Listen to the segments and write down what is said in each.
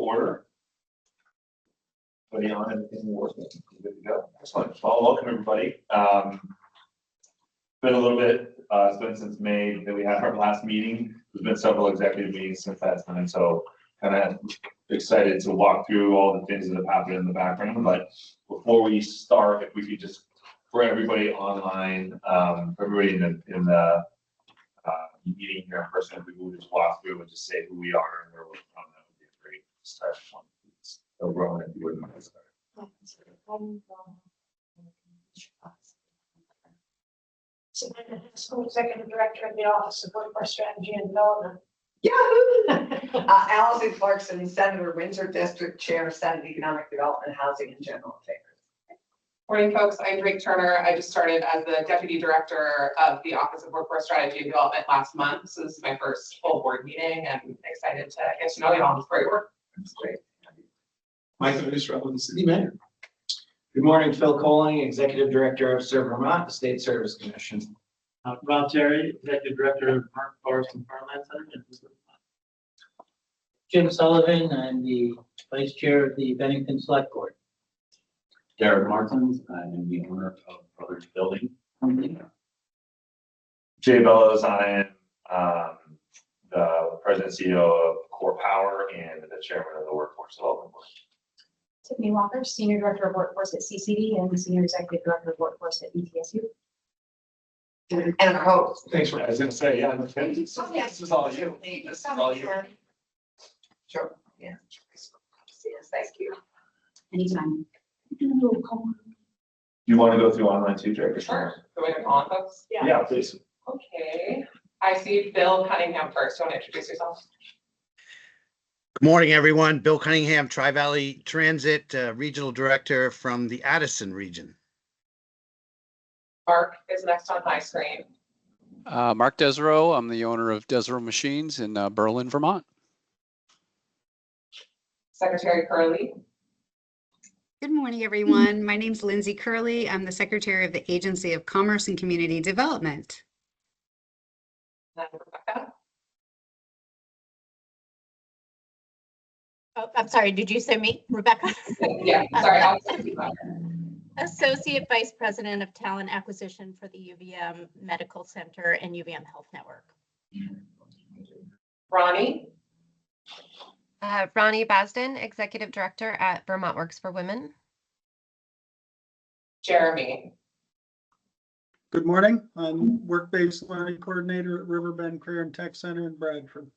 order. Everybody on anything working? Good to go. Excellent. Well, welcome everybody. Been a little bit, it's been since May that we had our last meeting. There's been several executive meetings since that time, so kind of excited to walk through all the things that have happened in the background. But before we start, if we could just, for everybody online, for everybody in the meeting here in person, if we would just walk through and just say who we are and where we're from, that would be a great start. So, Rowan, if you wouldn't mind starting. So I'm School Executive Director of the Office of Workforce Strategy and Development. Yahoo! Allison Clarkson, Senator, Windsor District Chair, Senate Economic Development, Housing and General Affairs. Morning, folks. I'm Drake Turner. I just started as the Deputy Director of the Office of Workforce Strategy and Development last month. So this is my first full board meeting and excited to get to know you all. It's great work. That's great. Michael Newsrell, City Manager. Good morning, Phil Coling, Executive Director of Serve Vermont, the State Service Commission. Rob Terry, Executive Director of Park, Forest and Farmland Center. Jim Sullivan, I'm the Vice Chair of the Bennington Select Board. Derek Martins, I am the owner of Brothers Building Company. Jay Bellows, I am the President and CEO of Core Power and the Chairman of the Workforce Development Board. Tiffany Walker, Senior Director of Workforce at CCD and Senior Executive Director of Workforce at ETSU. And our host. Thanks for, I was gonna say, yeah, this is all you. This is all you. Sure, yeah. Yes, thank you. Anytime. You want to go through online too, Drake? Sure. Go ahead and call on folks. Yeah, please. Okay. I see Bill Cunningham first. Do you want to introduce yourself? Good morning, everyone. Bill Cunningham, Tri-Valley Transit Regional Director from the Addison region. Mark is next on my screen. Mark Desereau. I'm the owner of Desereau Machines in Berlin, Vermont. Secretary Curley. Good morning, everyone. My name is Lindsay Curley. I'm the Secretary of the Agency of Commerce and Community Development. And Rebecca. Oh, I'm sorry. Did you say me, Rebecca? Yeah, sorry. Associate Vice President of Talent Acquisition for the UVM Medical Center and UVM Health Network. Ronnie. Ronnie Basden, Executive Director at Vermont Works for Women. Jeremy. Good morning. I'm Work-Based Learning Coordinator at Riverbend Career and Tech Center in Bradford.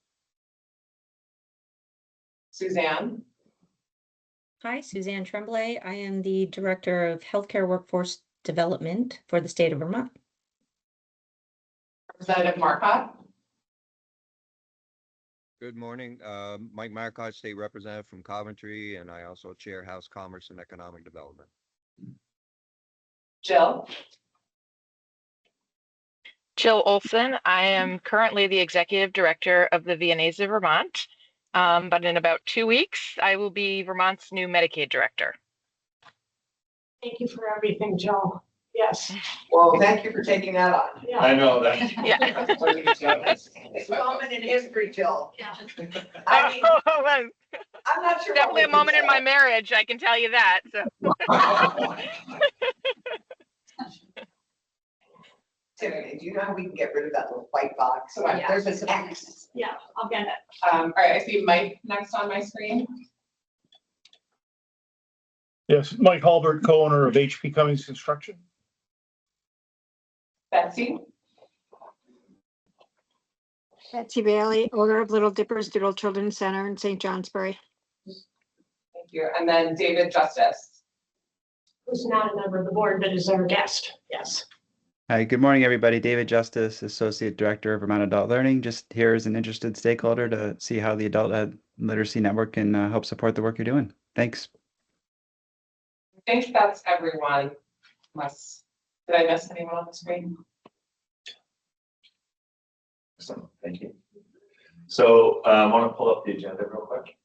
Suzanne. Hi, Suzanne Tremblay. I am the Director of Healthcare Workforce Development for the state of Vermont. Representative Marcotte. Good morning. Mike Marcotte, State Representative from Coventry, and I also chair House Commerce and Economic Development. Jill. Jill Olson. I am currently the Executive Director of the VNAs of Vermont, but in about 2 weeks, I will be Vermont's new Medicaid Director. Thank you for everything, Jill. Yes. Well, thank you for taking that on. Yeah. I know that. Yeah. It's a moment in history, Jill. Yeah. I mean, I'm not sure. Definitely a moment in my marriage, I can tell you that. So. Tiffany, do you know how we can get rid of that little white box? So yeah. There's an X. Yeah, I'll get it. All right, I see Mike next on my screen. Yes, Mike Halbert, co-owner of HP Cummings Construction. Betsy. Betsy Bailey, owner of Little Dippers Doodle Children's Center in St. Johnsbury. Thank you. And then David Justice. Who's not a member of the board, but is our guest. Yes. Hi, good morning, everybody. David Justice, Associate Director of Vermont Adult Learning. Just here as an interested stakeholder to see how the Adult Literacy Network can help support the work you're doing. Thanks. I think that's everyone. Did I miss anyone on the screen? Excellent. Thank you. So I want to pull up the agenda real quick.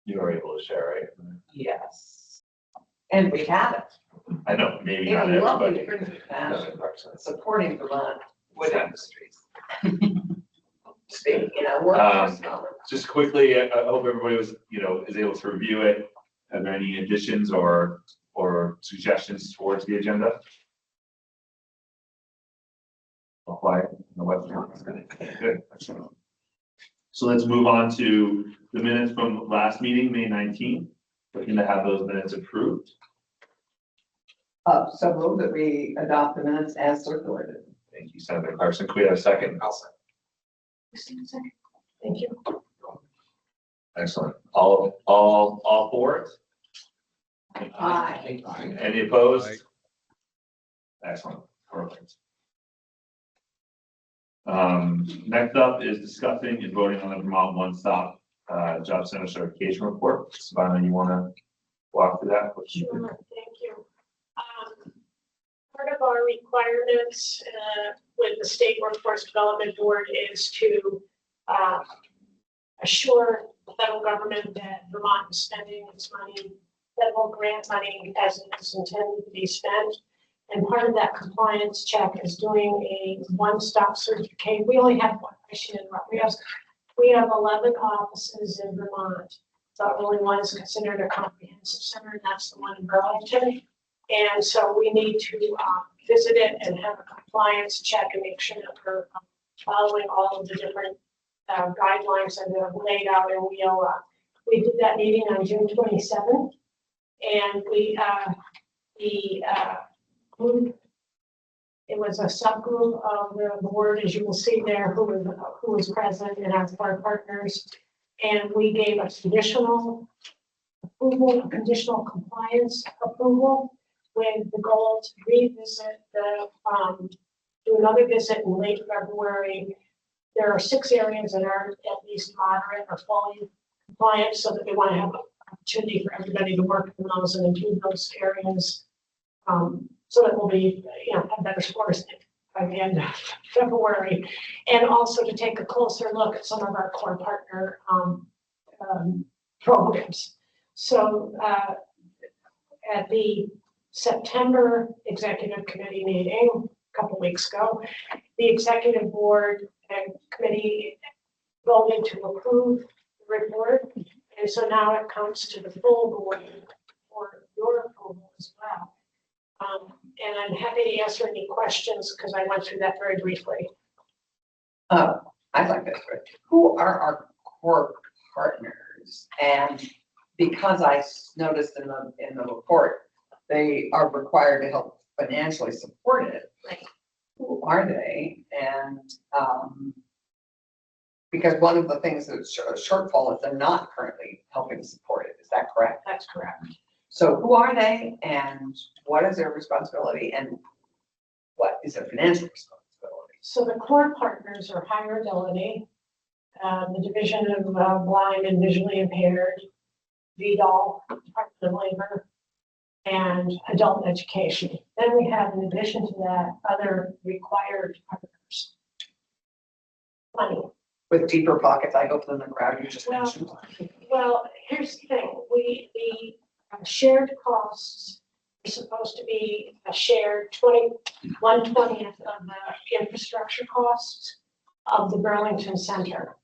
You are able to share, right? Yes. And we have it. I know, maybe In not a lovely everybody. print fashion, supporting Vermont wood industries. speak, you know, workforce development. Just quickly, I hope everybody was, is able to review it. Are there any additions or suggestions towards the agenda? All quiet. No webcam. Good. Excellent. So let's move on to the minutes from last meeting, May 19th. Looking to have those minutes approved. So move that we adopt the minutes as circulated. Thank you, Senator Clarkson. Could we have a second? I'll second. Thank you. Excellent. All for it? Aye. Any opposed? Excellent. Perfect. Next up is discussing and voting on the Vermont One Stop Job Center certification report. Savannah, you want to walk through that? Sure, thank you. Part of our requirements with the State Workforce Development Board is to assure the federal government that Vermont is spending its money, federal grant money, as it is intended to be spent. And part of that compliance check is doing a one-stop certification. We only have one. I should interrupt. We have 11 offices in Vermont. The only one is considered a comprehensive center, and that's the one in Burlington. And so we need to visit it and have a compliance check and make sure that we're following all of the different guidelines that are laid out. And we did that meeting on June 27th, and group. It was a subgroup of the board, as you will see there, who was present and our partners. And we gave a conditional approval, a conditional compliance approval with the goal to revisit do another visit in late February. There are 6 areas that are at least moderate or fully compliant, so that they want to have an opportunity for everybody to work in those and improve those areas. So that we'll be, have better scores by the end of February, and also to take a closer look at some of our core partner programs. So at the September Executive Committee meeting a couple weeks ago, the Executive Board and Committee voted to approve the report, and so now it comes to the full board for your approval as well. And I'm happy to answer any questions because I went through that very briefly. I'd like this. Who are our core partners? And because I noticed in the report, they are required to help financially support it. Right. Who are they? And because one of the things that's a shortfall is they're not currently helping support it. Is that correct? That's correct. So who are they, and what is their responsibility, and what is their financial responsibility? So the core partners are higher ability, the Division of Blind and Visually Impaired, VDOL, Department of Labor, and Adult Education. Then we have, in addition to that, other required partners. Money. With deeper pockets, I hope, than the crowd you just mentioned. Well, here's the thing. The shared costs are supposed to be a shared 1/20th of the infrastructure costs of the Burlington Center,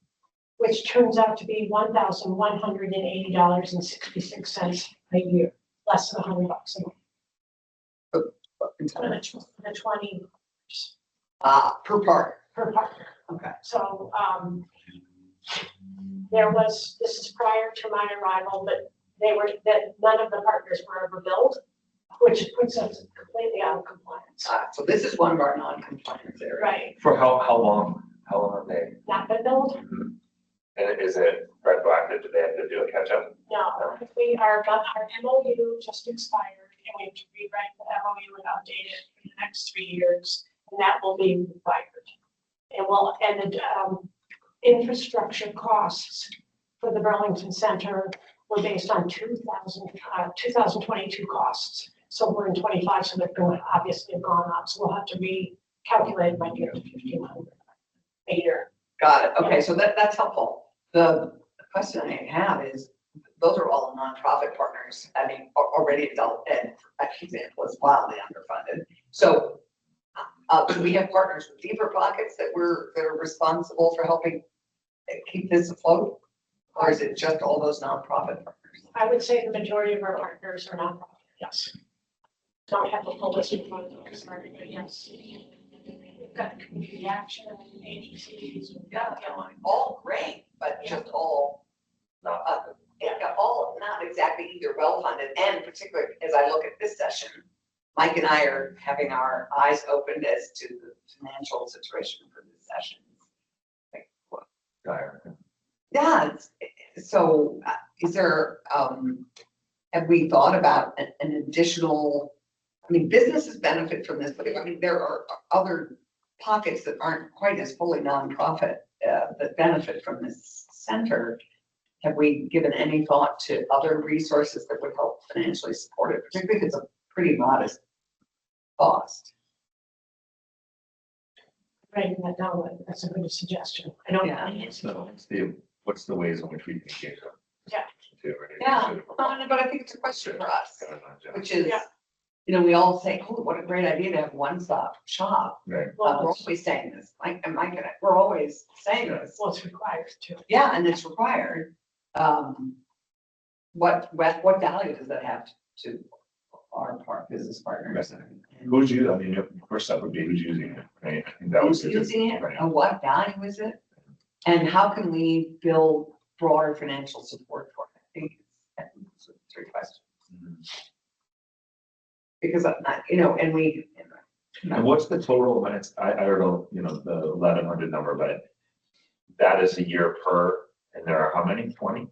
which turns out to be $1,180.66 a year, less than $100 a month. The 20 per partner. Per partner. Okay. So this is prior to my arrival, but none of the partners were ever billed, which puts us completely out of compliance. So this is one of our non-compliance areas. Right. For how long? How long have they? Not been billed? Mm-hmm. And is it retroactive? Do they have to do a catch up? No, our MOU just expired, and we have to rewrite the MOU and update it for the next 3 years, and that will be required. And the infrastructure costs for the Burlington Center were based on 2022 costs. So we're in 25, so they're going to obviously have gone up. So we'll have to recalculate by year to 1,500 a year. Got it. Okay, so that's helpful. The question I have is, those are all nonprofit partners. I mean, already adult ed, for example, is wildly underfunded. So do we have partners with deeper pockets that are responsible for helping keep this afloat? Or is it just all those nonprofit partners? I would say the majority of our partners are nonprofit, yes. Don't have a full list of partners, but yes. We've got community action agencies, we've got, All great, but just all, all not exactly either well-funded, and particularly as I look at this session, Mike and I are having our eyes opened as to the financial situation for this session. Like, what? Yeah, so is there, have we thought about an additional, I mean, businesses benefit from this, but I mean, there are other pockets that aren't quite as fully nonprofit that benefit from this center. Have we given any thought to other resources that would help financially support it, particularly if it's a pretty modest cost? Writing that down, that's a good suggestion. I don't know. What's the ways in which we can engage them? Yeah. Yeah, but I think it's a question for us, which is, you know, we all say, oh, what a great idea to have one-stop shop. Right. We're always saying this, Mike and Mike and I, we're always saying this. Well, it's required too. Yeah, and it's required. What value does that have to our business partners? Who's using, I mean, first up would be who's using it, right? I think that was Who's using it, and what value is it? And how can we build broader financial support for it? I think it's three questions. Because, you know, and we. And what's the total, when it's, I don't know, you know, the 1,100 number, but that is a year per, and there are how many, 20?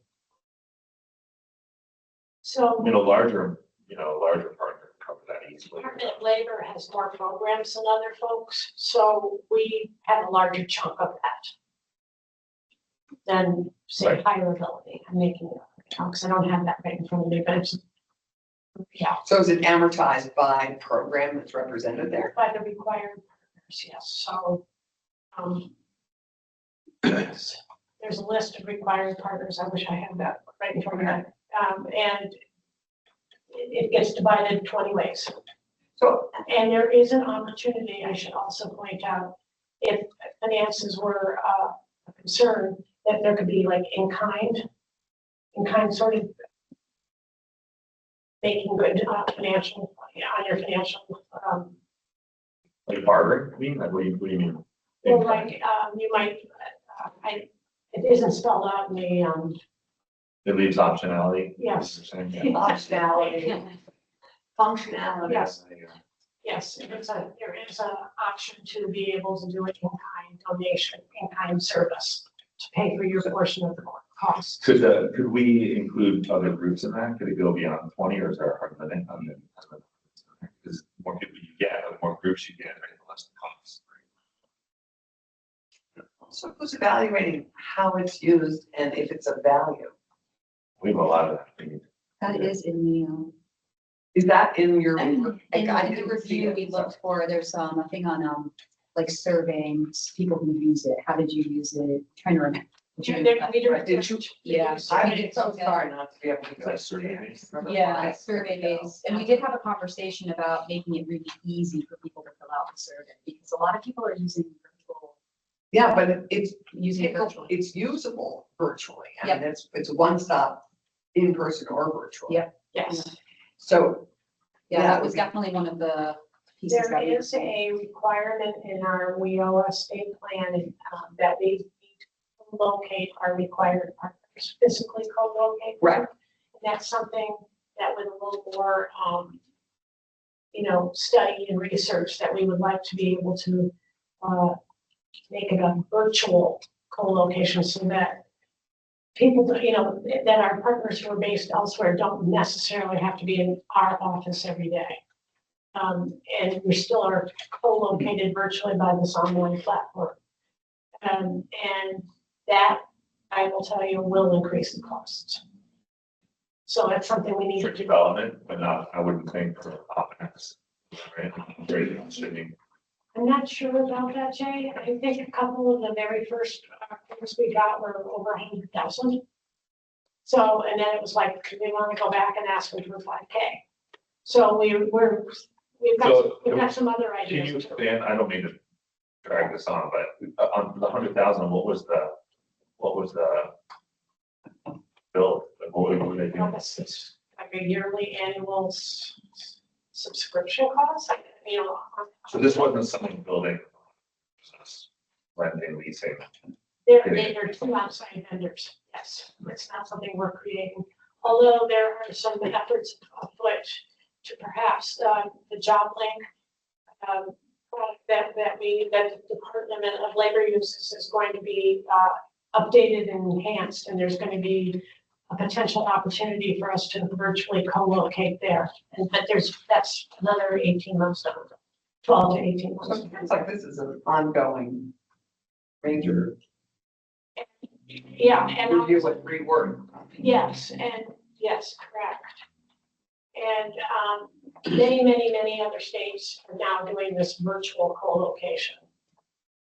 So. Larger partner cover that easily. Department of Labor has more programs than other folks, so we have a larger chunk of that than, say, higher ability. I'm making it up because I don't have that right in front of me, but it's, yeah. So is it amortized by program that's represented there? By the required partners, yes. So there's a list of required partners. I wish I had that right in front of me. And it gets divided 20 ways. So, and there is an opportunity, I should also point out, if finances were a concern, that there could be like in kind sort of making good financial, on your financial. Like bartering, I mean, like what do you mean? Well, like you might, it isn't spelled out in the. It leaves optionality. Yes. Optionality. Functionality. Yes. Yes, there is an option to be able to do it in kind donation, in kind service to pay for your portion of the cost. Could we include other groups in that? Could it go beyond 20, or is there a hard limit on it? Because the more people you get, the more groups you get, the less the cost. So who's evaluating how it's used and if it's of value? We have a lot of that. That is in the, Is that in your? in the review we looked for, there's a thing on, like surveying people who use it. How did you use it? Trying to remember. Did you? Yeah. I'm so sorry not to be able to. Yeah, survey based. And we did have a conversation about making it really easy for people to fill out the survey because a lot of people are using virtual. Yeah, but it's using virtual. It's usable virtually. I Yep. mean, it's one stop in person or virtual. Yep. Yes. So. Yeah, that was definitely one of the pieces. There is a requirement in our WIOA state plan that we need to locate our required partners, physically co-locate. Right. And that's something that with a little more, study and research that we would like to be able to make it a virtual co-location so that people, that our partners who are based elsewhere don't necessarily have to be in our office every day. And we still are co-located virtually by this online platform. And that, I will tell you, will increase the costs. So that's something we need for to do. development, but not, I wouldn't think for OpEx. Right? I'm not sure about that, Jay. I think a couple of the very first things we got were over 100,000. So, and then it was like, we want to go back and ask them for 5K. So we've got some other ideas. Can you expand? I don't mean to drag this on, but on the 100,000, what was the what was the bill? Like, what were they doing? This is like a yearly annual subscription cost, you know. So this wasn't someone building, just renting, leasing. They're two outside vendors, yes, it's not something we're creating. Although there are some efforts afoot to perhaps, the job link, product that the Department of Labor uses is going to be, updated and enhanced, and there's gonna be a potential opportunity for us to virtually co-locate there. And, but that's another 18 months down, 12 to 18 months. So it sounds like this is an ongoing major Yeah, and review and rework. yes, correct. And many other states are now doing this virtual co-location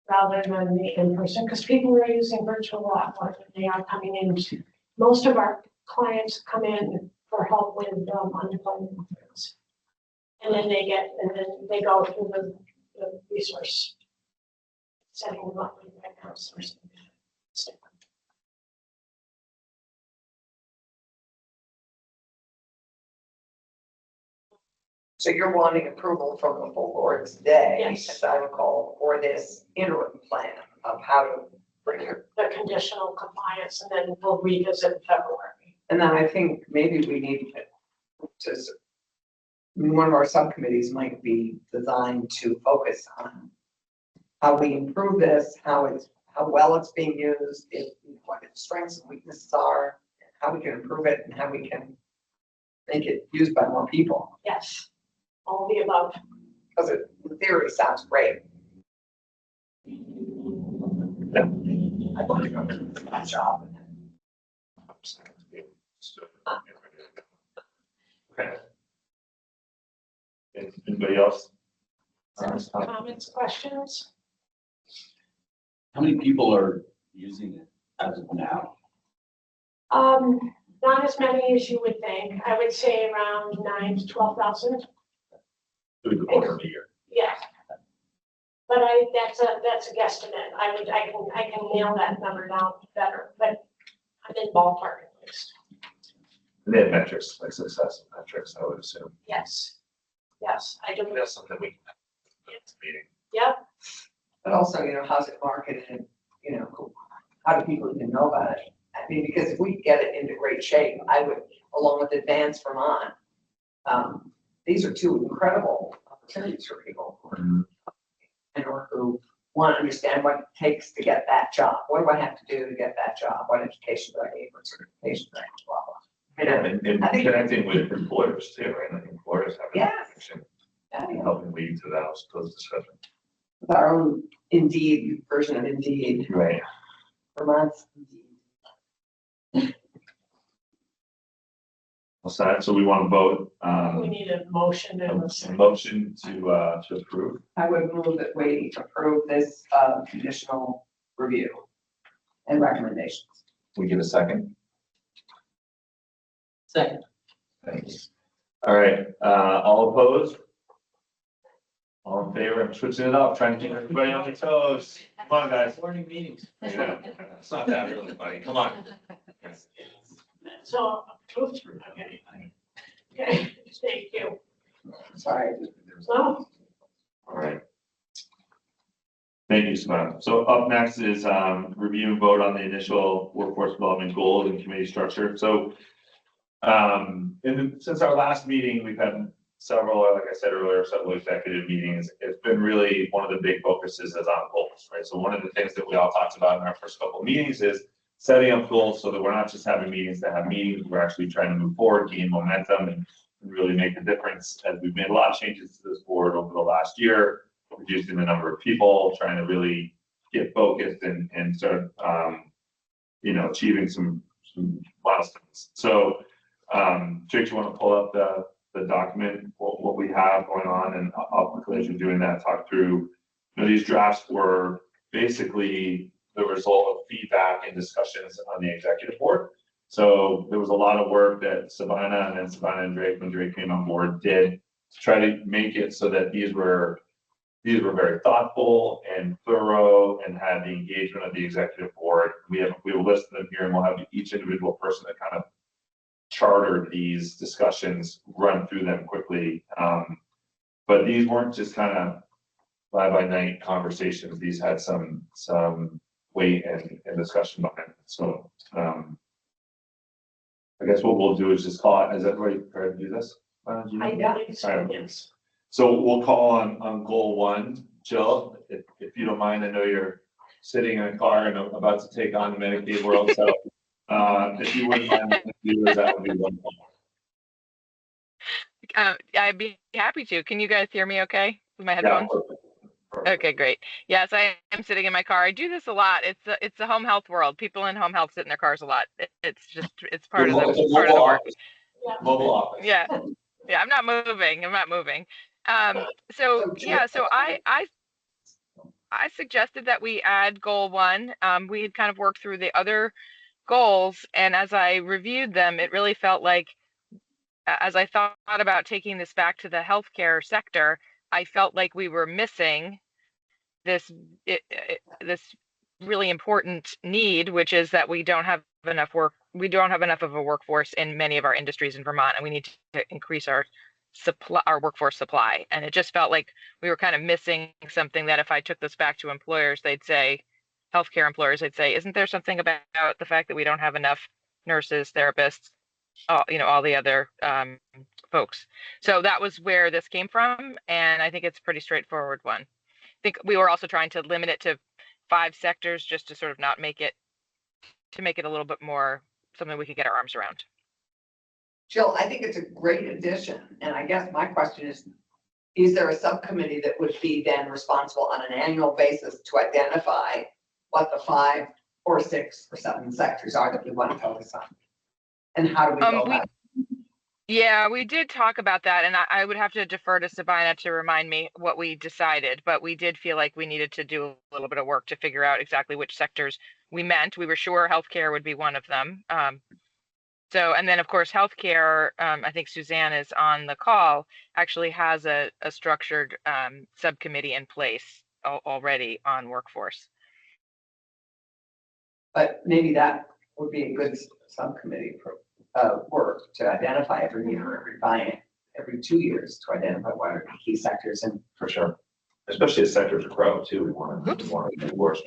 rather than the in-person, because people are using virtual a lot more than they are coming in. Most of our clients come in for help with unemployment insurance. And then they go through the resource setting them up with accounts or something. So you're wanting approval from the full board today, Yes. as I recall, for this interim plan of how to bring it. The conditional compliance, and then we'll revisit in February. And then I think maybe we need to, one of our subcommittees might be designed to focus on how we improve this, how well it's being used, what its strengths and weaknesses are, how we can improve it, and how we can make it used by more people. Yes, all the above. Because it, in theory, sounds great. I'd like to go to that job. Okay. Anybody else? Comments, questions? How many people are using it as of now? Not as many as you would think. I would say around 9,000 to 12,000. Through the course of the year. Yeah. But that's a guesstimate. I can nail that number down better, but I'm in ballpark at least. And they have metrics, like success metrics, I would assume. Yes, I do. That's something we can have at this meeting. Yep. But also, how's it marketed? How do people even know about it? I mean, because if we get it into great shape, I would, along with Advance Vermont, these are two incredible opportunities for people who want to understand what it takes to get that job. What do I have to do to get that job? What education do I need? What certification do I need? Blah, blah. And connecting with employers too, right? Like employers have an Yes. connection, helping lead to those discussions. With our own Indeed version of Indeed. Right. Vermont's Indeed. So we want to vote, We need a motion and a motion to approve. I would move that we approve this conditional review and recommendations. We give a second. Second. Thanks. All right, all opposed? All in favor? I'm switching it up, trying to keep everybody on their toes. Come on, guys. Morning meetings. Yeah, it's not that really funny. Come on. so approved. Okay. Okay, thank you. Sorry. So, All right. Thank you, Samantha. So up next is review and vote on the initial workforce development goals and committee structure. So since our last meeting, we've had several, like I said earlier, several executive meetings. It's been really one of the big focuses is on goals, right? So one of the things that we all talked about in our first couple of meetings is setting up goals so that we're not just having meetings to have meetings, we're actually trying to move forward, gain momentum, and really make a difference. As we've made a lot of changes to this board over the last year, reducing the number of people, trying to really get focused and start, achieving some milestones. So, Jake, you want to pull up the document, what we have going on, and I'll quickly, as you're doing that, talk through. These drafts were basically the result of feedback and discussions on the executive board. So there was a lot of work that Savannah and Drake, when Drake came on board, did to try to make it so that these these were very thoughtful and thorough and had the engagement of the executive board. We will list them here and we'll have each individual person that kind of chartered these discussions, run through them quickly. But these weren't just kind of fly by night conversations. These had some weight and discussion behind it. So I guess what we'll do is just call it, is everybody prepared to do this? I believe so, yes. So we'll call on goal one. Jill, if you don't mind, I know you're sitting in a car and about to take on the Medicaid world, so if you wouldn't mind, that would be wonderful. I'd be happy to. Can you guys hear me okay with my headphones? Yeah, perfect. Okay, great. Yes, I am sitting in my car. I do this a lot. It's a home health world. People in home health sit in their cars a lot. It's part of the work. Mobile office. Yeah. Yeah, I'm not moving. So I suggested that we add goal one. We had kind of worked through the other goals, and as I reviewed them, it really felt like, as I thought about taking this back to the healthcare sector, I felt like we were missing this really important need, which is that we don't have enough of a workforce in many of our industries in Vermont, and we need to increase our workforce supply. And it just felt like we were kind of missing something that if I took this back to employers, healthcare employers, they'd say, isn't there something about the fact that we don't have enough nurses, therapists, all the other folks? So that was where this came from, and I think it's a pretty straightforward one. I think we were also trying to limit it to 5 sectors, just to sort of not make it a little bit more something we could get our arms around. Jill, I think it's a great addition. And I guess my question is there a subcommittee that would be then responsible on an annual basis to identify what the 5 or 6 or 7 sectors are that we want to focus on? And how do we go about it? Yeah, we did talk about that, and I would have to defer to Sabina to remind me what we decided, but we did feel like we needed to do a little bit of work to figure out exactly which sectors we meant. We were sure healthcare would be one of them. And then of course, healthcare, I think Suzanne is on the call, actually has a structured subcommittee in place already on workforce. But maybe that would be a good subcommittee for work to identify every year, every 2 years to identify what are the key sectors. And for sure, especially as sectors grow too, we want to worse.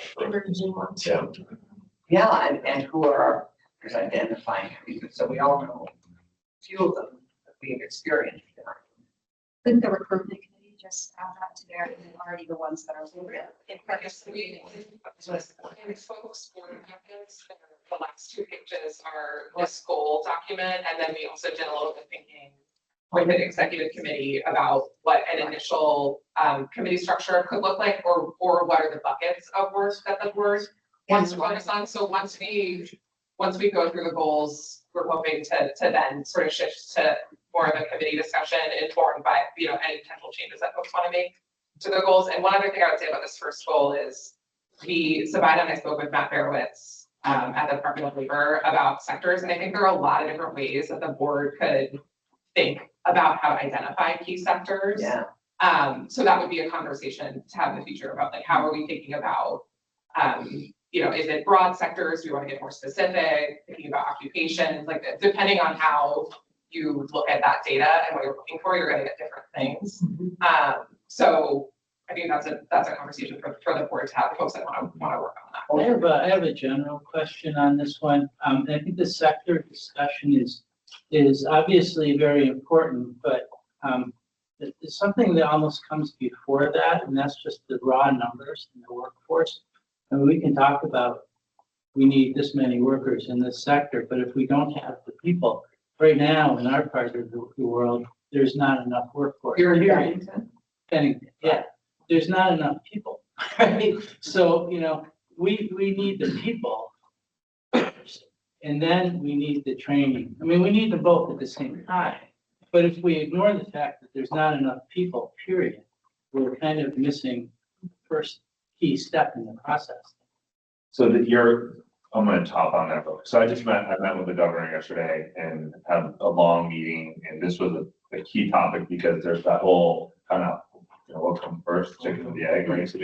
Yeah, and who are our identifying, so we all know a few of them that we have experienced. Couldn't the recruitment committee just add that to their, already the ones that are in practice? Folks, the last 2 pages are this goal document, and then we also did a little bit thinking with the executive committee about what an initial committee structure could look like, or what are the buckets of work that the board wants to focus on. So once we go through the goals, we're hoping to then sort of shift to more of a committee discussion informed by any potential changes that folks want to make to the goals. And one other thing I would say about this first goal is Sabina and I spoke with Matt Barowitz at the Department of Labor about sectors, and I think there are a lot of different ways that the board could think about how to identify key sectors. Yeah. So that would be a conversation to have in the future about like how are we thinking about is it broad sectors? Do you want to get more specific? Thinking about occupations, like depending on how you look at that data and what you're looking for, you're going to get different things. So I think that's a conversation for the board to have, folks that want to work on that. I have a general question on this one. I think the sector discussion is obviously very important, but there's something that almost comes before that, and that's just the raw numbers in the workforce. And we can talk about we need this many workers in this sector, but if we don't have the people right now in our part of the world, there's not enough workforce. You're in Bennington, yeah. There's not enough people, right? So, we need the people first, and then we need the training. I mean, we need them both at the same time. But if we ignore the fact that there's not enough people, period, we're kind of missing the first key step in the process. So I'm going to top on that. So I met with the governor yesterday and had a long meeting, and this was a key topic because there's that whole kind of what comes first, chicken or the egg, right? So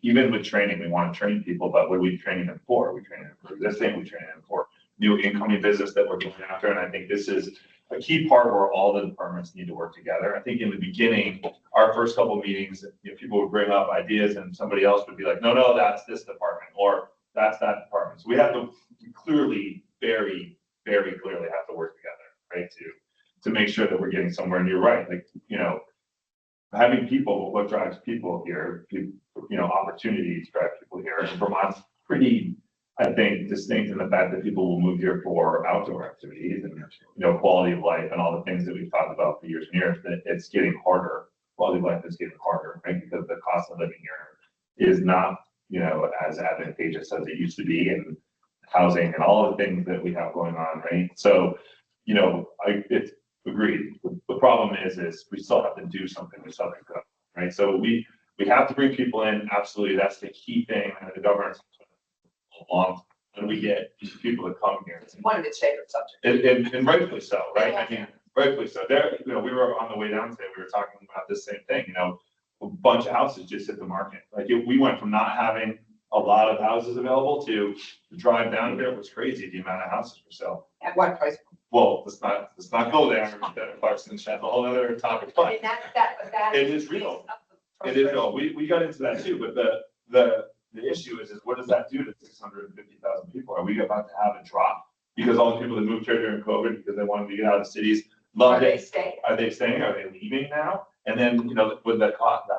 even with training, we want to train people, but what are we training them for? We training them for existing, we training them for new incoming business that we're going after. And I think this is a key part where all the departments need to work together. I think in the beginning, our first couple of meetings, people would bring up ideas and somebody else would be like, no, that's this department, or that's that department. So we have to clearly, very, very clearly have to work together, right? To make sure that we're getting somewhere. And you're right, like, having people, what drives people here, opportunities drive people here. And Vermont's pretty, I think, distinct in the fact that people will move here for outdoor activities and, quality of life and all the things that we've talked about for years and years, that it's getting harder. Quality of life is getting harder, right? Because the cost of living here is not, as advantageous as it used to be, and housing and all the things that we have going on, right? So, it's agreed. The problem is we still have to do something with Southern Code, right? So we have to bring people in. Absolutely. That's the key thing. And the government's along when we get people to come here. It's one of its favorite subjects. And rightfully so, right? Yeah. I mean, rightfully so. There, we were on the way down today, we were talking about this same thing, a bunch of houses just hit the market. Like we went from not having a lot of houses available to the drive down here was crazy, the amount of houses for sale. At what price? Well, let's not go there. Clarkson, that's a whole other topic, but it is real. It is real. We got into that too, but the issue is what does that do to 650,000 people? Are we about to have a drop? Because all the people that moved here during COVID because they wanted to get out of the cities, loved it. Are they staying? Are they leaving now? And then, with the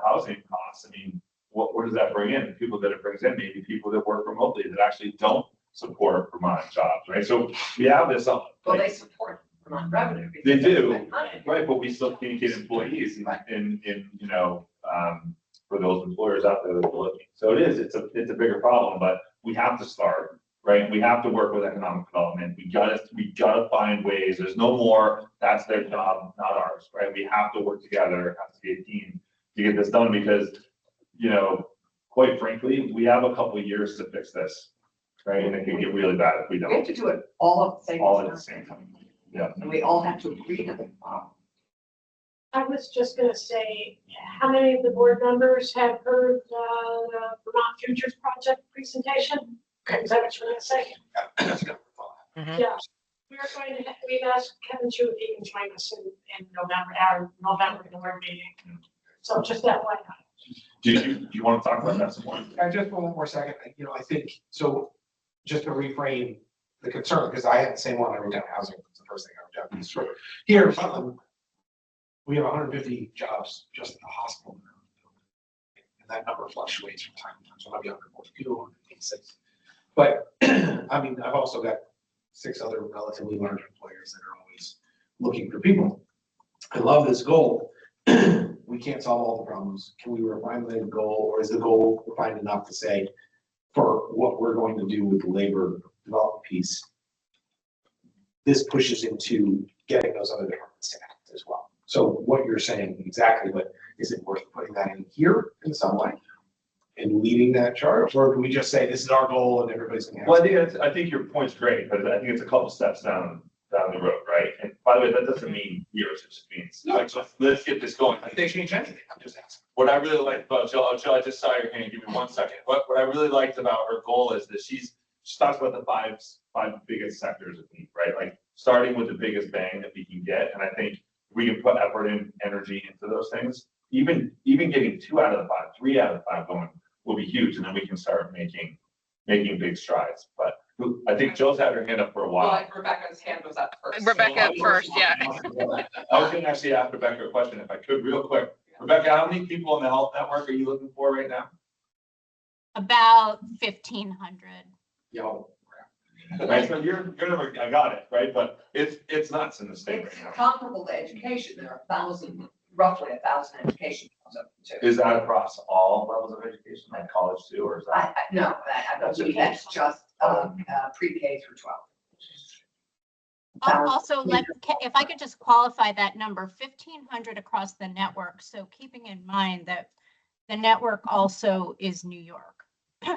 housing costs, I mean, what does that bring in? The people that it brings in, maybe people that work remotely that actually don't support Vermont jobs, right? So we have this. Well, they support Vermont revenue. They do, right? But we still can't get employees in for those employers out there that are looking. So it's a bigger problem, but we have to start, right? We have to work with economic development. We gotta find ways. There's no more, that's their job, not ours, right? We have to work together. It has to be a team to get this done because, quite frankly, we have a couple of years to fix this, right? And it can get really bad if we don't. We have to do it all at the same time. All at the same time. Yeah. And we all have to agree to it. I was just gonna say, how many of the board members have heard the Vermont Futures Project presentation? Is that what you were gonna say? Yeah, we've asked Kevin Chu if he can join us in November board meeting. So just that one. Do you want to talk about that some more? Just one more second. I think, so just to reframe the concern, because I had the same one, I wrote down housing, was the first thing I wrote down. Sure. Here in Rutland, we have 150 jobs just at the hospital. And that number fluctuates from time to time, so it might be 142, 186. But, I mean, I've also got 6 other relatively large employers that are always looking for people. I love this goal. We can't solve all the problems. Can we refine the goal, or is the goal refined enough to say, for what we're going to do with the labor development piece, this pushes into getting those other departments to act as well. So what you're saying exactly, but is it worth putting that in here in some way and leading that charge, or can we just say this is our goal and everybody's gonna have? Well, I think your point's great, but I think it's a couple steps down the road, right? And by the way, that doesn't mean years, it just means let's get this going. I think change anything. I'm just asking. What I really liked about Jill, I just saw your hand, give me 1 second. What I really liked about her goal is that she talks about the five biggest sectors of need, right? Like starting with the biggest bang that we can get. And I think we can put effort and energy into those things. Even getting 2 out of the 5, 3 out of the 5 going will be huge. And then we can start making big strides. But I think Jill's had her hand up for a while. Well, Rebecca's hand was up first. Rebecca first, yeah. I was gonna actually ask Rebecca a question if I could, real quick. Rebecca, how many people in the health network are you looking for right now? About 1,500. Yo. Right, so your number, I got it, right? But it's nuts in the state It's right now. comparable to education. There are roughly 1,000 education. Is that across all levels of education, like college too, or is that? No, I believe that's just pre-K through 12. Also, if I could just qualify that number, 1,500 across the network. So keeping in mind that the network also is New York.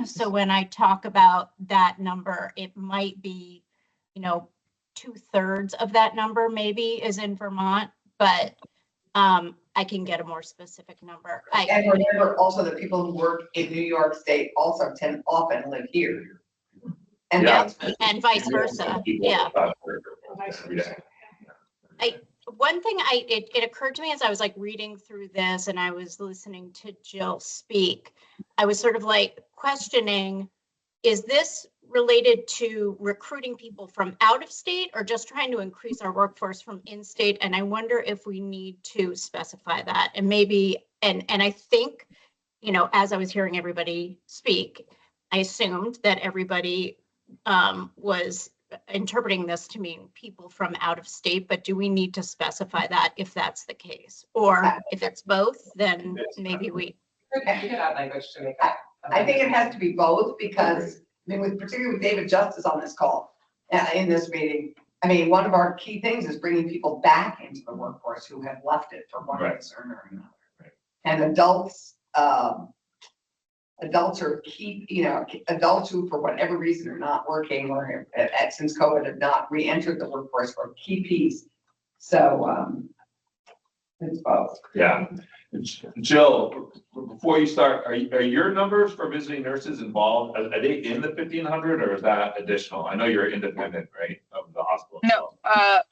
So when I talk about that number, it might be, 2/3 of that number maybe is in Vermont, but I can get a more specific number. And remember also that people who work in New York State also often live here. And Yeah, that's- and vice versa, yeah. One thing it occurred to me as I was like reading through this and I was listening to Jill speak, I was sort of like questioning, is this related to recruiting people from out of state or just trying to increase our workforce from in-state? And I wonder if we need to specify that and maybe, and I think, you know, as I was hearing everybody speak, I assumed that everybody was interpreting this to mean people from out of state, but do we need to specify that if that's the case? Or if it's both, then maybe we. I think it has to be both because, I mean, with particularly with David Justice on this call, in this meeting, I mean, one of our key things is bringing people back into the workforce who have left it for one reason or another. And adults are key, you know, adults who for whatever reason are not working or since COVID have not re-entered the workforce are a key piece. So it's both. Yeah. Jill, before you start, are your numbers for visiting nurses involved? Are they in the 1,500 or is that additional? I know you're independent, right, of the hospital. No,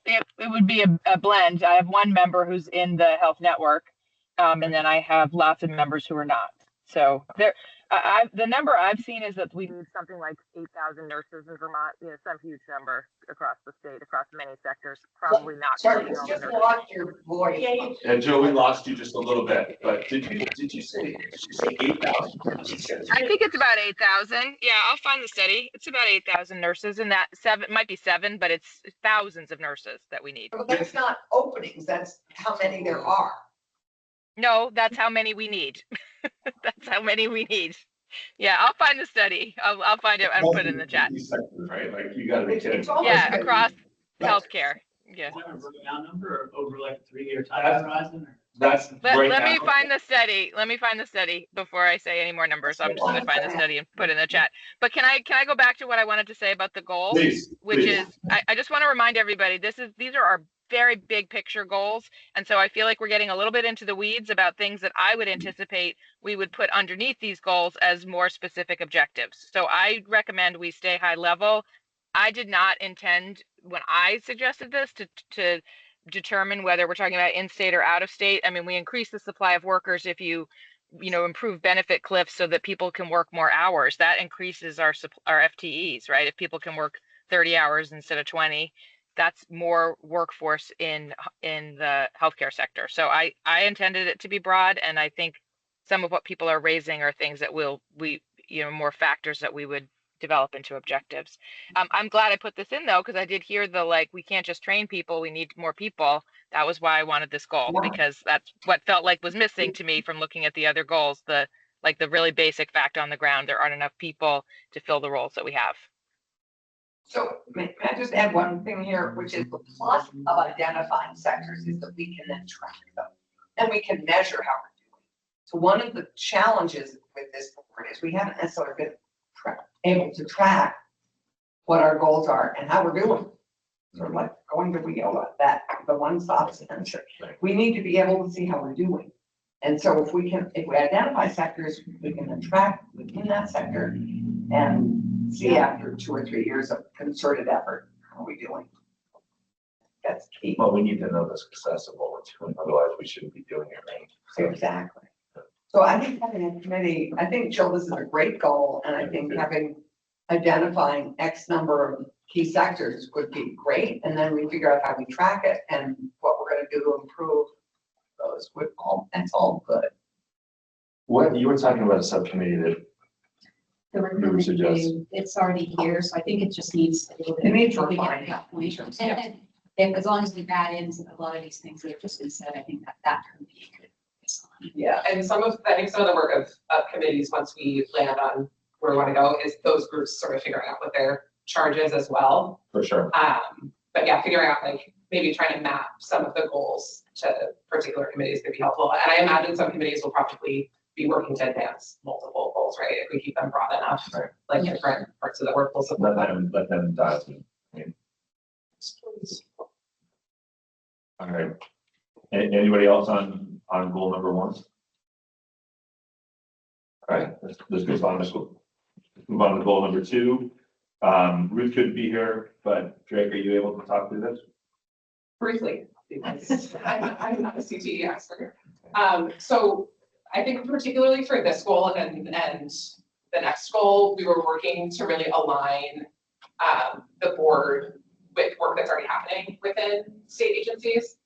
it would be a blend. I have one member who's in the health network, and then I have lots of members who are not. So there, the number I've seen is that we need something like 8,000 nurses in Vermont. You know, some huge number across the state, across many sectors. Probably not. Sorry, just lost your voice. Yeah, Jill, we lost you just a little bit, but did you say 8,000? I think it's about 8,000. Yeah, I'll find the study. It's about 8,000 nurses, and that might be 7, but it's thousands of nurses that we need. Well, that's not openings. That's how many there are. No, that's how many we need. That's how many we need. Yeah, I'll find the study. I'll find it and put it in the chat. Right, like you gotta be kidding. Yeah, across healthcare. Yeah. Is that a breakdown number or over like a 3-year time horizon? That's right Let me now. find the study. Let me find the study before I say any more numbers. I'm just gonna find the study and put it in the chat. But can I go back to what I wanted to say about the goal? Please, which please. is I just want to remind everybody these are our very big picture goals. And so I feel like we're getting a little bit into the weeds about things that I would anticipate we would put underneath these goals as more specific objectives. So I recommend we stay high level. I did not intend when I suggested this to determine whether we're talking about in-state or out of state. I mean, we increase the supply of workers if you improve benefit cliffs so that people can work more hours. That increases our FTEs, right? If people can work 30 hours instead of 20, that's more workforce in the healthcare sector. So I intended it to be broad, and I think some of what people are raising are things that more factors that we would develop into objectives. I'm glad I put this in though, because I did hear we can't just train people, we need more people. That was why I wanted this goal, because that's what felt like was missing to me from looking at the other goals. The really basic fact on the ground, there aren't enough people to fill the roles that we have. So may I just add one thing here, which is the plus of identifying sectors is that we can then track them and we can measure how we're doing. So one of the challenges with this board is we haven't necessarily been able to track what our goals are and how we're doing. Sort of like going to WIOA, the one-stop center. We need to be able to see how we're doing. And so if we identify sectors, we can then track within that sector and see after 2 or 3 years of concerted effort, how are we doing? That's key. Well, we need to know the success of what we're doing, otherwise we shouldn't be doing it, right? Exactly. So I think having a committee, I think, Jill, this is a great goal, and I think identifying X number of key sectors would be great, and then we figure out how we track it and what we're going to do to improve those. That's all good. What you were talking about a subcommittee that The recruitment committee, it's already here, so I think it just needs a little bit. It needs to get refining. to that point. And as long as we add in a lot of these things that have just been said, I think that could be good. Yeah, and I think some of the work of committees, once we land on where we want to go, is those groups sort of figuring out what their charge is as well. For sure. But yeah, figuring out maybe trying to map some of the goals to particular committees could be helpful. And I imagine some committees will probably be working to advance multiple goals, right? If we keep them broad enough, right. Different parts of the work will support them. Let them dive in. All right. Anybody else on on goal number 1? All right, let's move on to goal number 2. Ruth couldn't be here, but Drake, are you able to talk through this? Briefly, because I'm not a CTE expert. So I think particularly for this goal and the next goal, we were working to really align the board with work that's already happening within state agencies.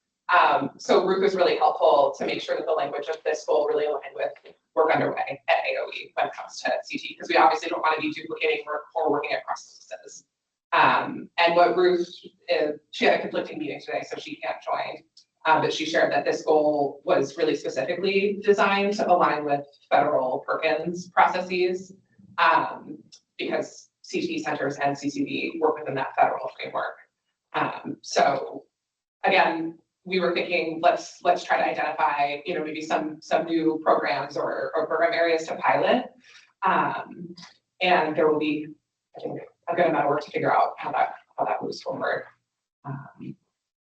So Ruth was really helpful to make sure that the language of this goal really aligned with work underway at AOE when it comes to CT, because we obviously don't want to be duplicating work or working at processes. And what Ruth, she had a conflicting meeting today, so she can't join. But she shared that this goal was really specifically designed to align with federal Perkins processes, because CTE centers and CCD work within that federal framework. So again, we were thinking, let's try to identify, maybe some new programs or program areas to pilot. And there will be, I think, a good amount of work to figure out how that moves forward.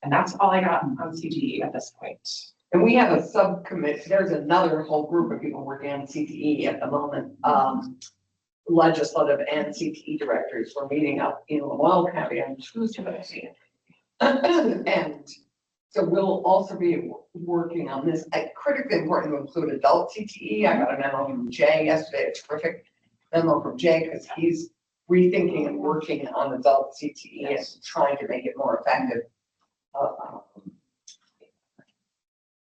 And that's all I got on CTE at this point. And we have a subcommittee, there's another whole group of people working on CTE at the moment. Legislative and CTE directors were meeting up in Lamoille County on Tuesday. And so we'll also be working on this. Critically important to include adult CTE. I got a memo from Jay yesterday, a terrific memo from Jay, because he's rethinking and working on adult CTE and trying to make it more effective.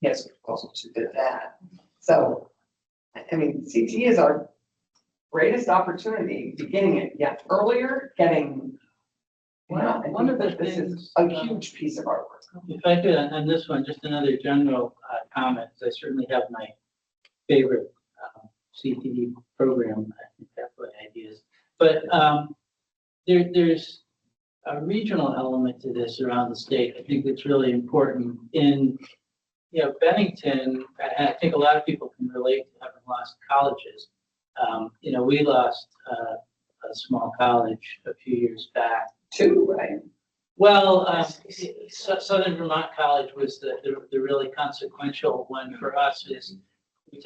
Yes, also did that. So, I mean, CTE is our greatest opportunity, beginning it yet earlier, getting. One of the this things, is a huge piece of our work. if I could, on this one, just another general comment, 'cause I certainly have my favorite CTE program. I think that's what ideas. But there's a regional element to this around the state. I think it's really important in, Bennington, and I think a lot of people can relate to having lost colleges. We lost a small college a few years back. 2, right? Well, Southern Vermont College was the really consequential one for us. Is you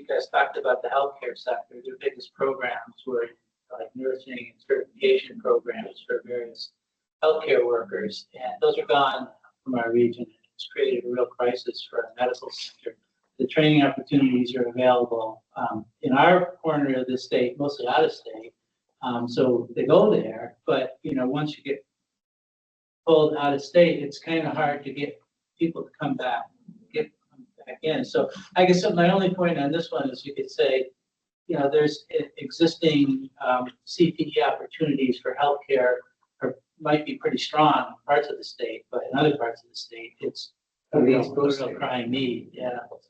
guys talked about the healthcare sector. Their biggest programs were like nursing and certification programs for various healthcare workers, and those are gone from our region. It's created a real crisis for our medical sector. The training opportunities are available in our corner of the state, mostly out of state. So they go there, but once you get pulled out of state, it's kind of hard to get people to come back in. So I guess my only point on this one is you could say, there's existing CTE opportunities for healthcare might be pretty strong in parts of the state, but in other parts of the state, it's a real crying need. Yeah, so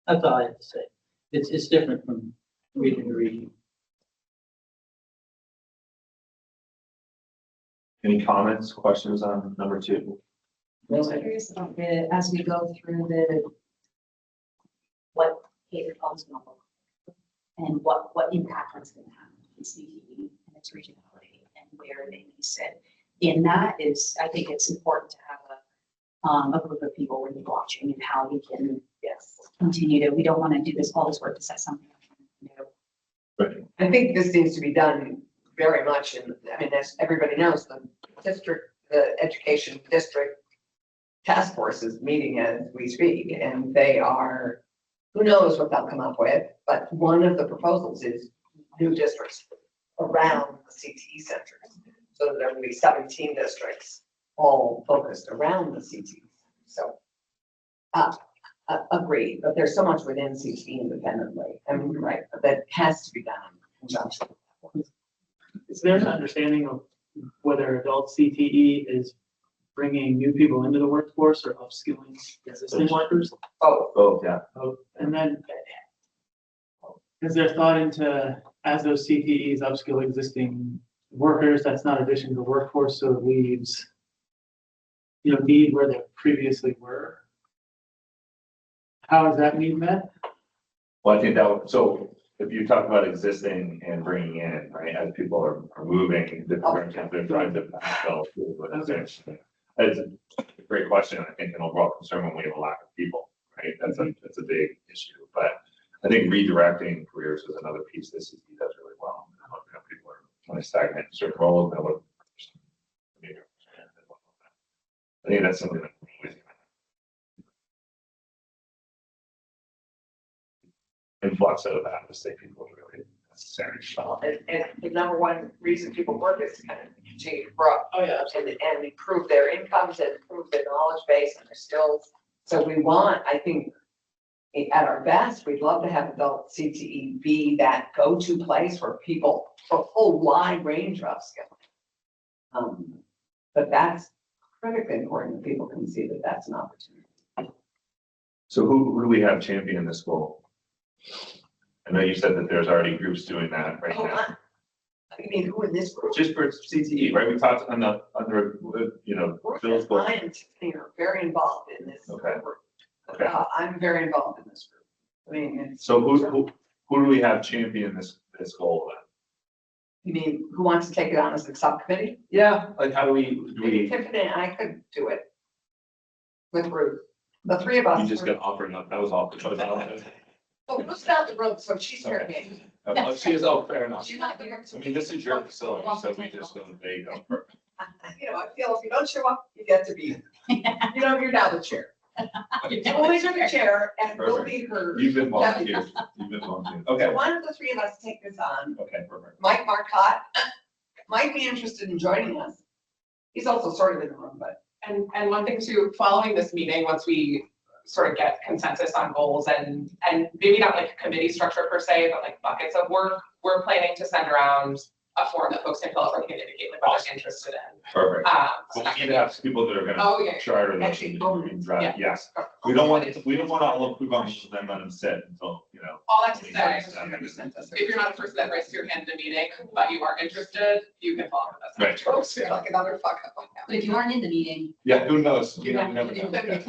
that's all I have to say. It's different from region to region. Any comments, questions on number 2? I'm curious about as we go through what behavior policy is going to look like and what impact it's going to have on CTE and its regionality and where they sit. In that is, I think it's important to have a group of people really watching and how we can continue to. We don't want to do all this work to set something up. Right. I think this needs to be done very much as everybody knows, the education district task force is meeting as we speak, and they are, who knows what they'll come up with, but one of the proposals is new districts around the CTE centers. So there will be 17 districts all focused around the CTE. So agree, but there's so much within CTE independently. Right, but that has to be done in conjunction. Is there an understanding of whether adult CTE is bringing new people into the workforce or upskilling existing workers? Both, yeah. And then is there thought into, as those CTEs upskill existing workers, that's not addition to the workforce, so it leaves, need where they previously were? How is that need met? Well, I think so if you talk about existing and bringing in, right, as people are moving, they're trying to backfill. It's a great question. I think an overall concern when we have a lack of people, right? That's a big issue, but I think redirecting careers is another piece that CTE does really well. You know, people are kind of stagnant in certain roles, and look. I think that's something that. Influx out of that, to say people are really necessary. And the number one reason people work is to kind of continue to grow. Oh, yeah. And improve their incomes and improve their knowledge base and their skills. So we want, I think, at our best, we'd love to have adult CTE be that go-to place for people, for a whole wide range of skills. But that's critically important that people can see that that's an opportunity. So who do we have champion this goal? I know you said that there's already groups doing that right now. I mean, who in this group? Just for CTE, right? We talked under, you know, Bill's goal. I and Tiffany are very involved in this Okay. group. Okay. I'm very involved in this group. I mean, So who do we have champion this goal then? you mean, who wants to take it on as a subcommittee? Yeah, like how do Maybe Tiffany and I could do it. With Ruth. The three of us. You just got offered up, that was all. Oh, Ruth's not the road, so she's fair game. Oh, she is, fair enough. She's not here. I mean, this is your facility, so we just don't, there you go. Perfect. You know, I feel if you don't show up, you get to be, you know, you're now the chair. Always in the chair and we'll be her. You've been volunteered. You've been volunteered. Okay. So why don't the three of us take this on? Okay, perfect. Mike Marcotte might be interested in joining us. He's also sort of in the room, but. And one thing too, following this meeting, once we sort of get consensus on goals and maybe not like a committee structure per se, but like buckets of work, we're planning to send around a form that folks can fill out or can indicate like what they're interested in. Perfect. So But we need to have people that are Oh, gonna yeah. charter this Actually, and drive, yeah. yes. We don't want all of them then let them sit until, you know. All that to say, Right. if you're not a person that raises your hand in the meeting, but you are interested, you can follow with us. Folks feel like another fuck up. But if you aren't in the meeting. Yeah, who knows? You Yeah. never know. Okay.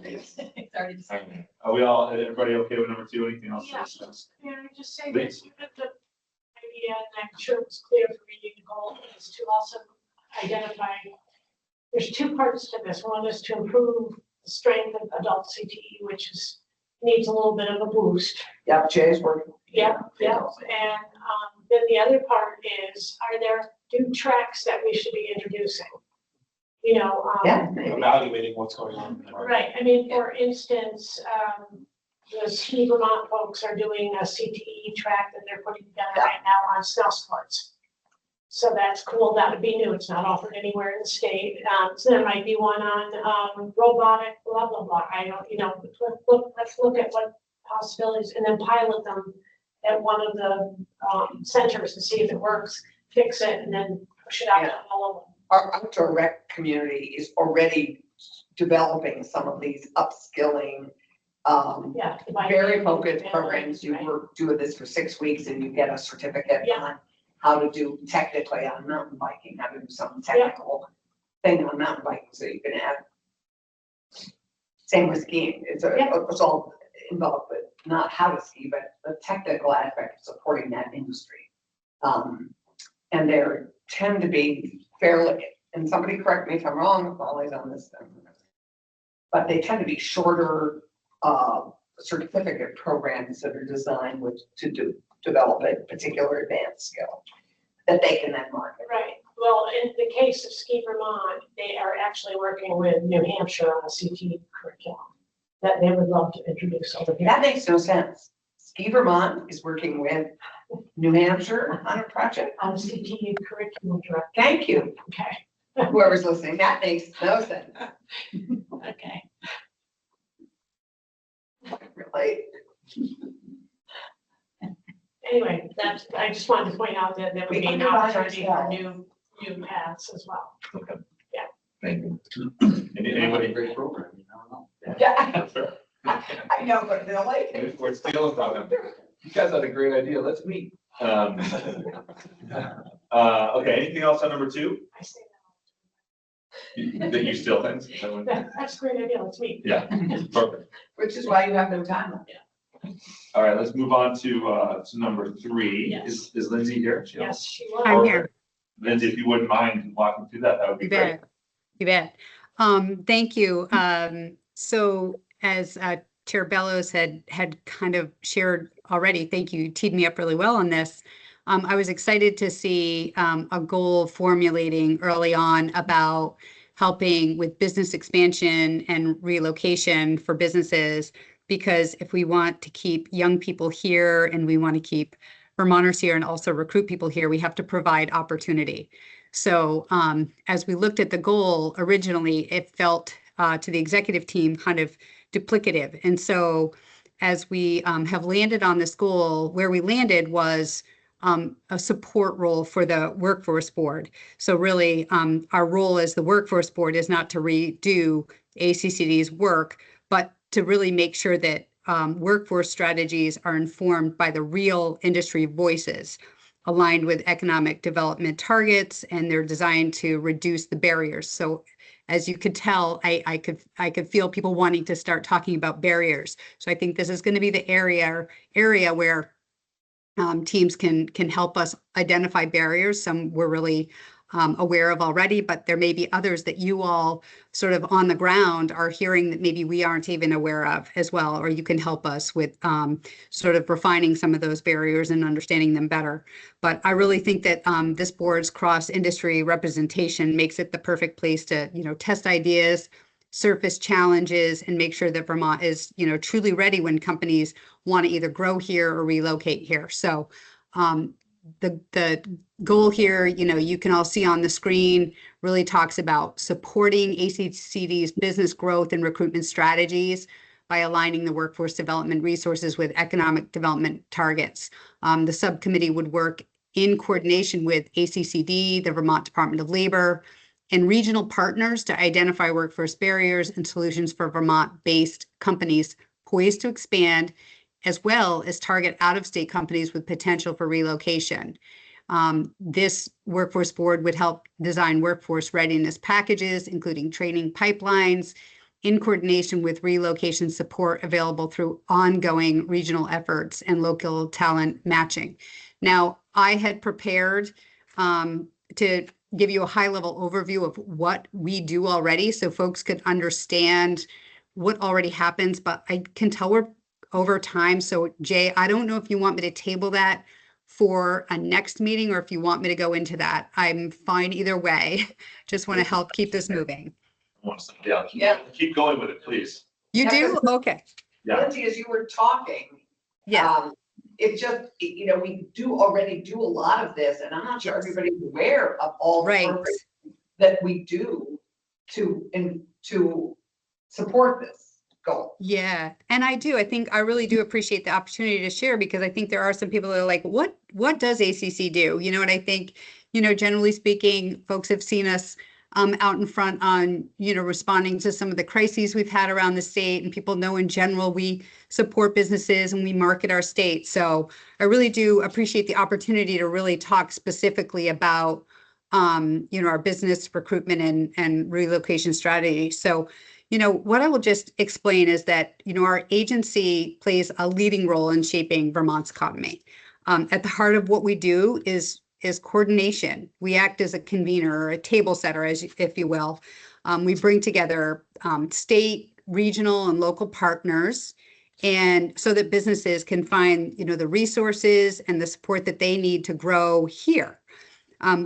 It's already decided. Alright. Are we all, everybody okay with number 2? Anything else? to Yes. discuss? May I just say Please. this, you have the idea, and I'm sure it was clear for me, the goal is to also identify, there's two parts to this. One is to improve the strength of adult CTE, which needs a little bit of a boost. Yeah, Jay's working. Yeah. And then the other part is, are there new tracks that we should be introducing? You know, Evaluating what's going on. right, I mean, for instance, the Ski Vermont folks are doing a CTE track that they're putting together right now on snow sports. So that's cool, that would be new, it's not offered anywhere in the state, so there might be one on, robotic, blah, blah, blah, I don't, you know, let's look at what possibilities, and then pilot them at one of the, centers and see if it works, fix it, and then push it out to all of them. Our outdoor rec community is already developing some of these upskilling, very focused programs. You work doing this for 6 weeks and you get a certificate on how to do technically on mountain biking, how to do some technical thing on mountain biking, so you can have. Same with skiing, it's all involved, but not how to ski, but the technical aspect of supporting that industry. And there tend to be fairly, and somebody correct me if I'm wrong, always on this thing, but they tend to be shorter certificate programs that are designed to develop a particular advanced skill that they can then market. Right, well, in the case of Ski Vermont, they are actually working with New Hampshire on a CTE curriculum that they would love to introduce over here. That makes no sense. Ski Vermont is working with New Hampshire on a project. On a CTE curriculum director. Thank you. Okay. Whoever's listening, that makes no sense. Okay. Really? Anyway, I just wanted to point out that there would be an opportunity for new paths as well. Okay. Yeah. Thank you. Anybody? Great program, you never know. Yeah, Sure. I know, but really. We're stealing from them. You guys had a great idea, let's meet. Okay, anything else on number 2? I say That you steal things? that's a great idea, let's meet. Yeah, perfect. Which is why you have no time. All right, let's move on to number 3. Yes. Is Lindsay here? Yes, she was. I'm here. Lindsay, if you wouldn't mind walking through that, that would be You great. bet. You bet. Thank you. So as Chair Bellows had kind of shared already. Thank you, teed me up really well on this. I was excited to see a goal formulating early on about helping with business expansion and relocation for businesses, because if we want to keep young people here and we want to keep Vermonters here and also recruit people here, we have to provide opportunity. So as we looked at the goal originally, it felt to the executive team kind of duplicative. And so as we have landed on this goal, where we landed was a support role for the workforce board. So really our role as the workforce board is not to redo ACCD's work, but to really make sure that workforce strategies are informed by the real industry voices, aligned with economic development targets, and they're designed to reduce the barriers. So as you could tell, I could feel people wanting to start talking about barriers. So I think this is going to be the area where teams can help us identify barriers. Some we're really aware of already, but there may be others that you all sort of on the ground are hearing that maybe we aren't even aware of as well, or you can help us with sort of refining some of those barriers and understanding them better. But I really think that this board's cross-industry representation makes it the perfect place to, test ideas, surface challenges, and make sure that Vermont is, truly ready when companies want to either grow here or relocate here. So the goal here, you can all see on the screen, really talks about supporting ACCD's business growth and recruitment strategies by aligning the workforce development resources with economic development targets. The subcommittee would work in coordination with ACCD, the Vermont Department of Labor, and regional partners to identify workforce barriers and solutions for Vermont-based companies poised to expand, as well as target out-of-state companies with potential for relocation. This workforce board would help design workforce readiness packages, including training pipelines, in coordination with relocation support available through ongoing regional efforts and local talent matching. Now, I had prepared to give you a high-level overview of what we do already so folks could understand what already happens, but I can tell we're over time. So Jay, I don't know if you want me to table that for a next meeting or if you want me to go into that. I'm fine either way. Just want to help keep this moving. Keep going with it, please. You do? Okay. Yeah. Lindsay, as you were talking, it just, we already do a lot of this, and I'm not sure everybody's aware of all the programs that we do to support this goal. Yeah, and I think I really do appreciate the opportunity to share, because I think there are some people that are like, what does ACC do? And I think, generally speaking, folks have seen us out in front on, responding to some of the crises we've had around the state, and people know in general we support businesses and we market our state. So I really do appreciate the opportunity to really talk specifically about, our business recruitment and relocation strategy. So, what I will just explain is that, our agency plays a leading role in shaping Vermont's economy. At the heart of what we do is coordination. We act as a convener or a table setter, if you will. We bring together state, regional, and local partners, and so that businesses can find, the resources and the support that they need to grow here.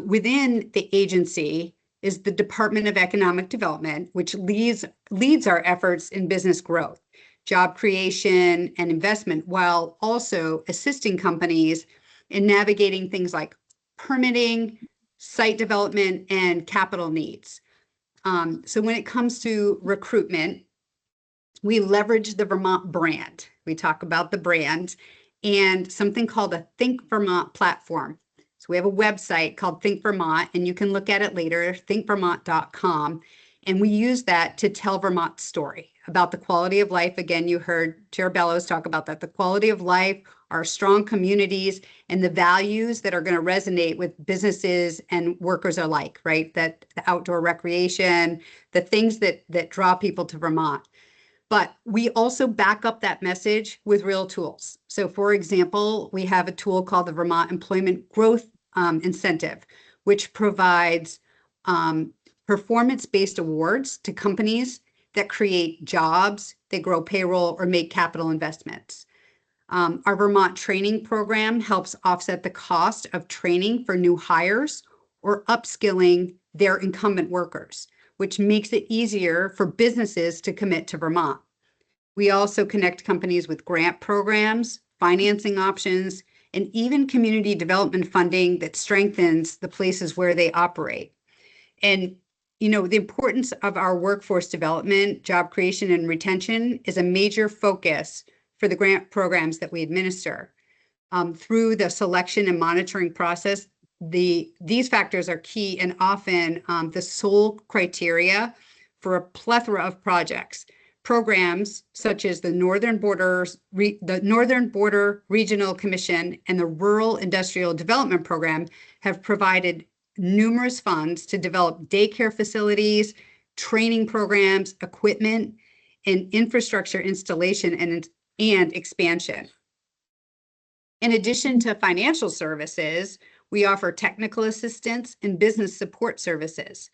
Within the agency is the Department of Economic Development, which leads our efforts in business growth, job creation, and investment, while also assisting companies in navigating things like permitting, site development, and capital needs. So when it comes to recruitment, we leverage the Vermont brand. We talk about the brand and something called a Think Vermont platform. So we have a website called Think Vermont, and you can look at it later, thinkvermont.com. And we use that to tell Vermont's story about the quality of life. Again, you heard Chair Bellows talk about that, the quality of life, our strong communities, and the values that are going to resonate with businesses and workers alike, right? That the outdoor recreation, the things that draw people to Vermont. But we also back up that message with real tools. So for example, we have a tool called the Vermont Employment Growth Incentive, which provides performance-based awards to companies that create jobs, they grow payroll, or make capital investments. Our Vermont training program helps offset the cost of training for new hires or upskilling their incumbent workers, which makes it easier for businesses to commit to Vermont. We also connect companies with grant programs, financing options, and even community development funding that strengthens the places where they operate. And, you know, the importance of our workforce development, job creation, and retention is a major focus for the grant programs that we administer. Through the selection and monitoring process, these factors are key and often the sole criteria for a plethora of projects. Programs such as the Northern Border Regional Commission and the Rural Industrial Development Program have provided numerous funds to develop daycare facilities, training programs, equipment, and infrastructure installation and expansion. In addition to financial services, we offer technical assistance and business support services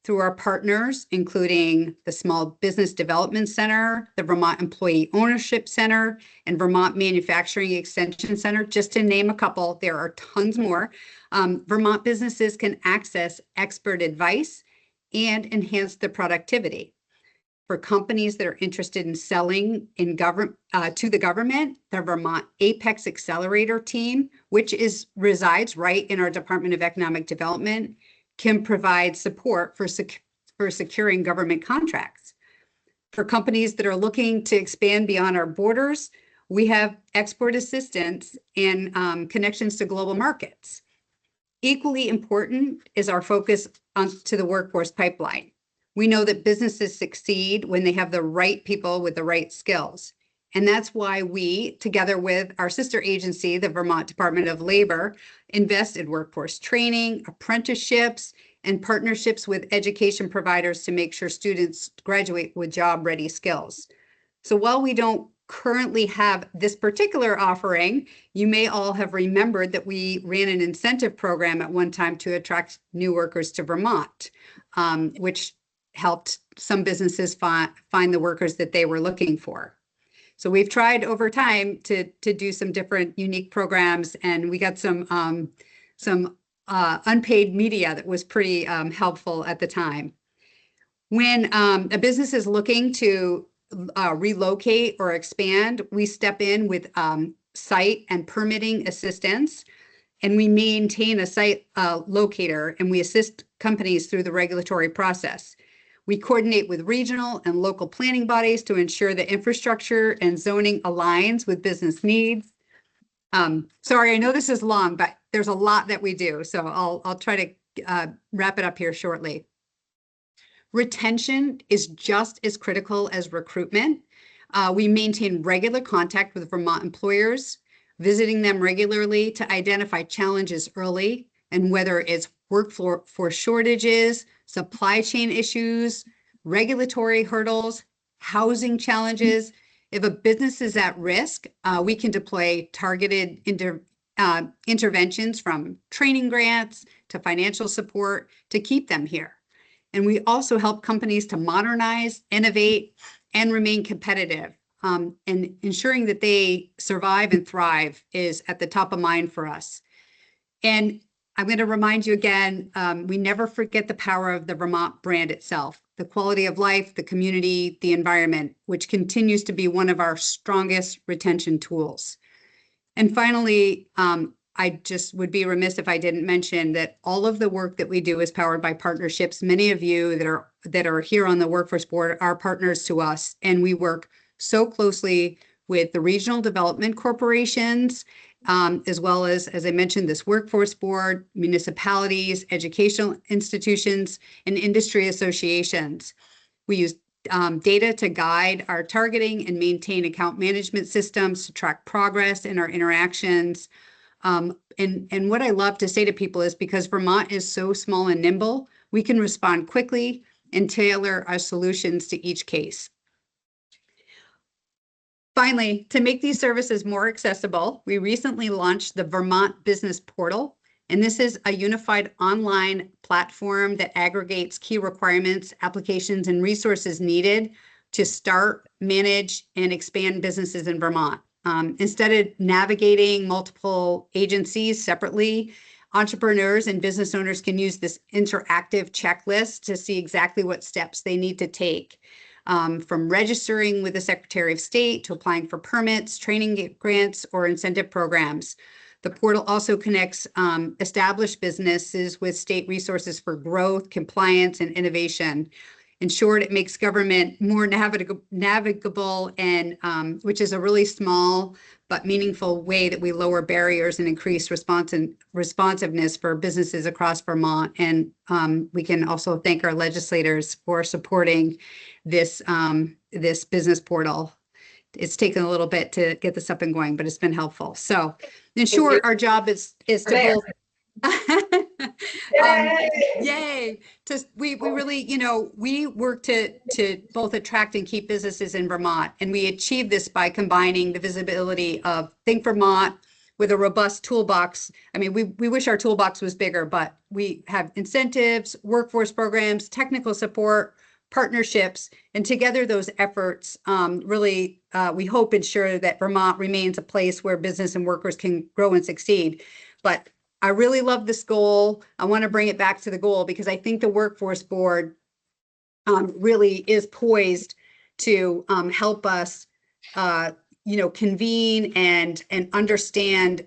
through our partners, including the Small Business Development Center, the Vermont Employee Ownership Center, and Vermont Manufacturing Extension Center, just to name a couple. There are tons more. Vermont businesses can access expert advice and enhance their productivity. For companies that are interested in selling in to the government, the Vermont Apex Accelerator team, which resides right in our Department of Economic Development, can provide support for securing government contracts. For companies that are looking to expand beyond our borders, we have export assistance and connections to global markets. Equally important is our focus to the workforce pipeline. We know that businesses succeed when they have the right people with the right skills. And that's why we, together with our sister agency, the Vermont Department of Labor, invest in workforce training, apprenticeships, and partnerships with education providers to make sure students graduate with job-ready skills. So while we don't currently have this particular offering, you may all have remembered that we ran an incentive program at one time to attract new workers to Vermont, which helped some businesses find the workers that they were looking for. So we've tried over time to do some different unique programs, and we got some unpaid media that was pretty helpful at the time. When a business is looking to relocate or expand, we step in with site and permitting assistance, and we maintain a site locator, and we assist companies through the regulatory process. We coordinate with regional and local planning bodies to ensure that infrastructure and zoning aligns with business needs. Sorry, I know this is long, but there's a lot that we do, so I'll try to wrap it up here shortly. Retention is just as critical as recruitment. We maintain regular contact with Vermont employers, visiting them regularly to identify challenges early, and whether it's workforce shortages, supply chain issues, regulatory hurdles, housing challenges. If a business is at risk, we can deploy targeted interventions from training grants to financial support to keep them here. And we also help companies to modernize, innovate, and remain competitive. And ensuring that they survive and thrive is at the top of mind for us. And I'm going to remind you again, we never forget the power of the Vermont brand itself, the quality of life, the community, the environment, which continues to be one of our strongest retention tools. And finally, I just would be remiss if I didn't mention that all of the work that we do is powered by partnerships. Many of you that are here on the Workforce Board are partners to us, and we work so closely with the regional development corporations, as well as I mentioned, this Workforce Board, municipalities, educational institutions, and industry associations. We use data to guide our targeting and maintain account management systems to track progress in our interactions. And what I love to say to people is, because Vermont is so small and nimble, we can respond quickly and tailor our solutions to each case. Finally, to make these services more accessible, we recently launched the Vermont Business Portal, And this is a unified online platform that aggregates key requirements, applications, and resources needed to start, manage, and expand businesses in Vermont. Instead of navigating multiple agencies separately, entrepreneurs and business owners can use this interactive checklist to see exactly what steps they need to take, from registering with the Secretary of State to applying for permits, training grants, or incentive programs. The portal also connects established businesses with state resources for growth, compliance, and innovation. In short, it makes government more navigable, and which is a really small but meaningful way that we lower barriers and increase responsiveness for businesses across Vermont. And we can also thank our legislators for supporting this this business portal. It's taken a little bit to get this up and going, but it's been helpful. So in short, our job is to both yay. We really, you know, we work to both attract and keep businesses in Vermont. And we achieve this by combining the visibility of Think Vermont with a robust toolbox. I mean, we wish our toolbox was bigger, but we have incentives, workforce programs, technical support, partnerships, and together those efforts really, we hope, ensure that Vermont remains a place where business and workers can grow and succeed. But I really love this goal. I want to bring it back to the goal because I think the Workforce Board really is poised to help us, you know, convene and understand,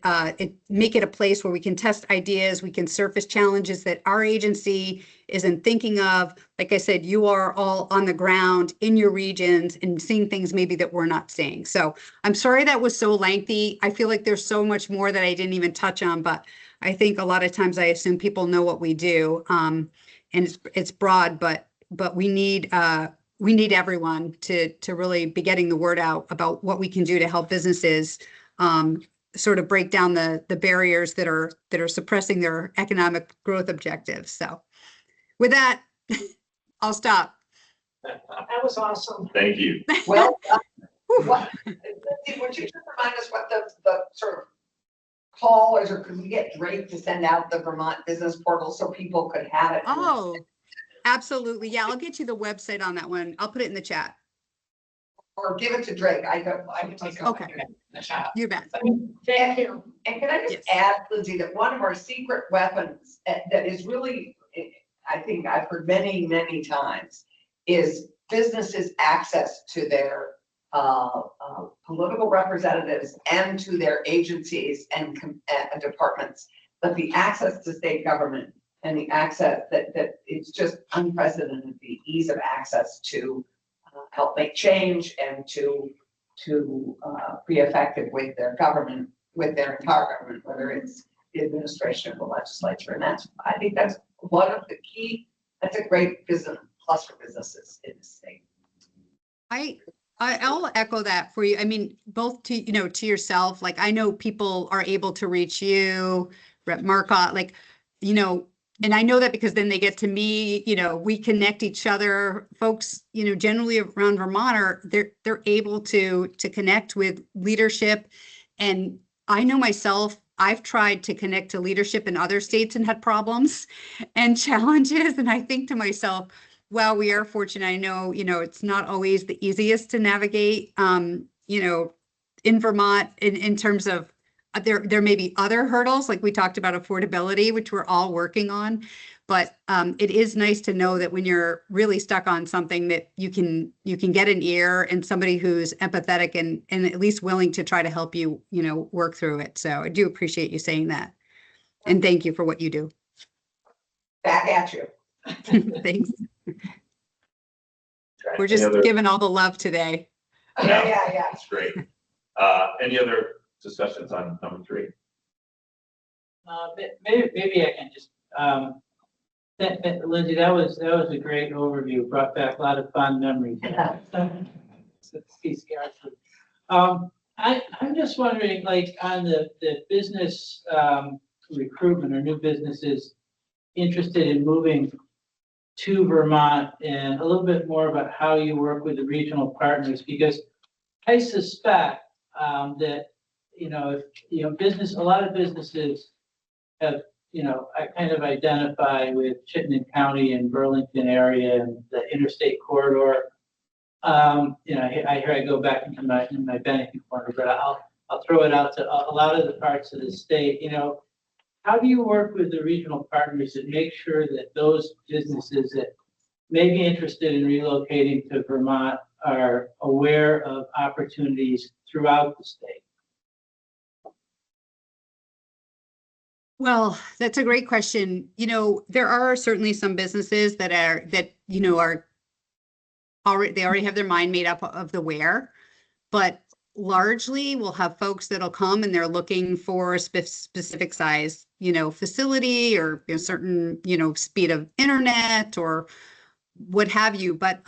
make it a place where we can test ideas, we can surface challenges that our agency isn't thinking of. Like I said, you are all on the ground in your regions and seeing things maybe that we're not seeing. So I'm sorry that was so lengthy. I feel like there's so much more that I didn't even touch on, but I think a lot of times I assume people know what we do, and it's broad, but we need everyone to really be getting the word out about what we can do to help businesses sort of break down the barriers that are suppressing their economic growth objectives. So with that, I'll stop. That was awesome. Thank you. Well, what, would you just remind us what the sort of call is, or could we get Drake to send out the Vermont Business Portal so people could have it? Oh, absolutely. Yeah, I'll get you the website on that one. I'll put it in the chat. Or give it to Drake. I can take it. Okay. In the chat. You bet. Thank you. And can I just Yes. add, Lindsay, that one of our secret weapons that is really, I think I've heard many, many times, is businesses' access to their political representatives and to their agencies and departments, but the access to state government and the access that it's just unprecedented, the ease of access to help make change and to be effective with their government, with their entire government, whether it's the administration or the legislature. And I think that's one of the key, that's a great business plus for businesses in the state. I'll echo that for you. I mean, both to, you know, to yourself, like I know people are able to reach you, Rep Marcotte, like, you know, and I know that because then they get to me, you know, we connect each other. Folks, you know, generally around Vermont are, they're able to connect with leadership. And I know myself, I've tried to connect to leadership in other states and had problems and challenges. And I think to myself, well, we are fortunate. I know, you know, it's not always the easiest to navigate, you know, in Vermont in terms of there may be other hurdles, like we talked about affordability, which we're all working on. But it is nice to know that when you're really stuck on something that you can get an ear and somebody who's empathetic and at least willing to try to help you, you know, work through it. So I do appreciate you saying that. And thank you for what you do. Back at you. Thanks. Okay, We're just giving all the love today. Yeah. That's great. Any other discussions on number 3? Maybe I can just, Lindsay, that was a great overview. Brought back a lot of fond memories. I'm just wondering, like on the business recruitment or new businesses interested in moving to Vermont, and a little bit more about how you work with the regional partners, because I suspect that, you know, if, you know, a lot of businesses have I kind of identify with Chittenden County and Burlington area and the interstate corridor. Here I go back into my Bennington corner, but I'll throw it out to a lot of the parts of the state. How do you work with the regional partners that make sure that those businesses that may be interested in relocating to Vermont are aware of opportunities throughout the state? Well, that's a great question. There are certainly some businesses that are already, they already have their mind made up of the where, but largely we'll have folks that'll come and they're looking for a specific size, facility or a certain, speed of internet or what have you. But,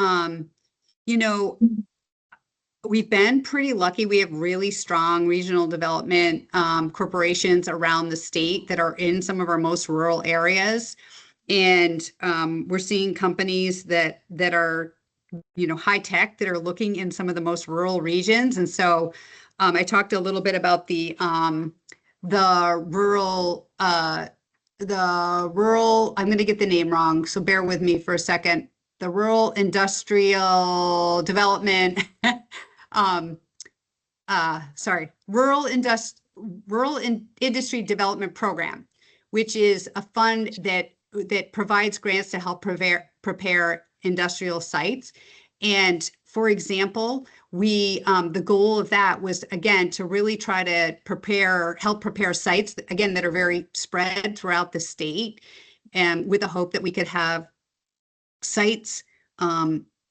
we've been pretty lucky. We have really strong regional development corporations around the state that are in some of our most rural areas. And we're seeing companies that are, high tech that are looking in some of the most rural regions. And so I talked a little bit about the rural, I'm going to get the name wrong, so bear with me for a second. The Rural Industrial Development, Rural Industry Development Program, which is a fund that provides grants to help prepare industrial sites. And for example, the goal of that was, again, to really try to help prepare sites, again, that are very spread throughout the state, and with the hope that we could have sites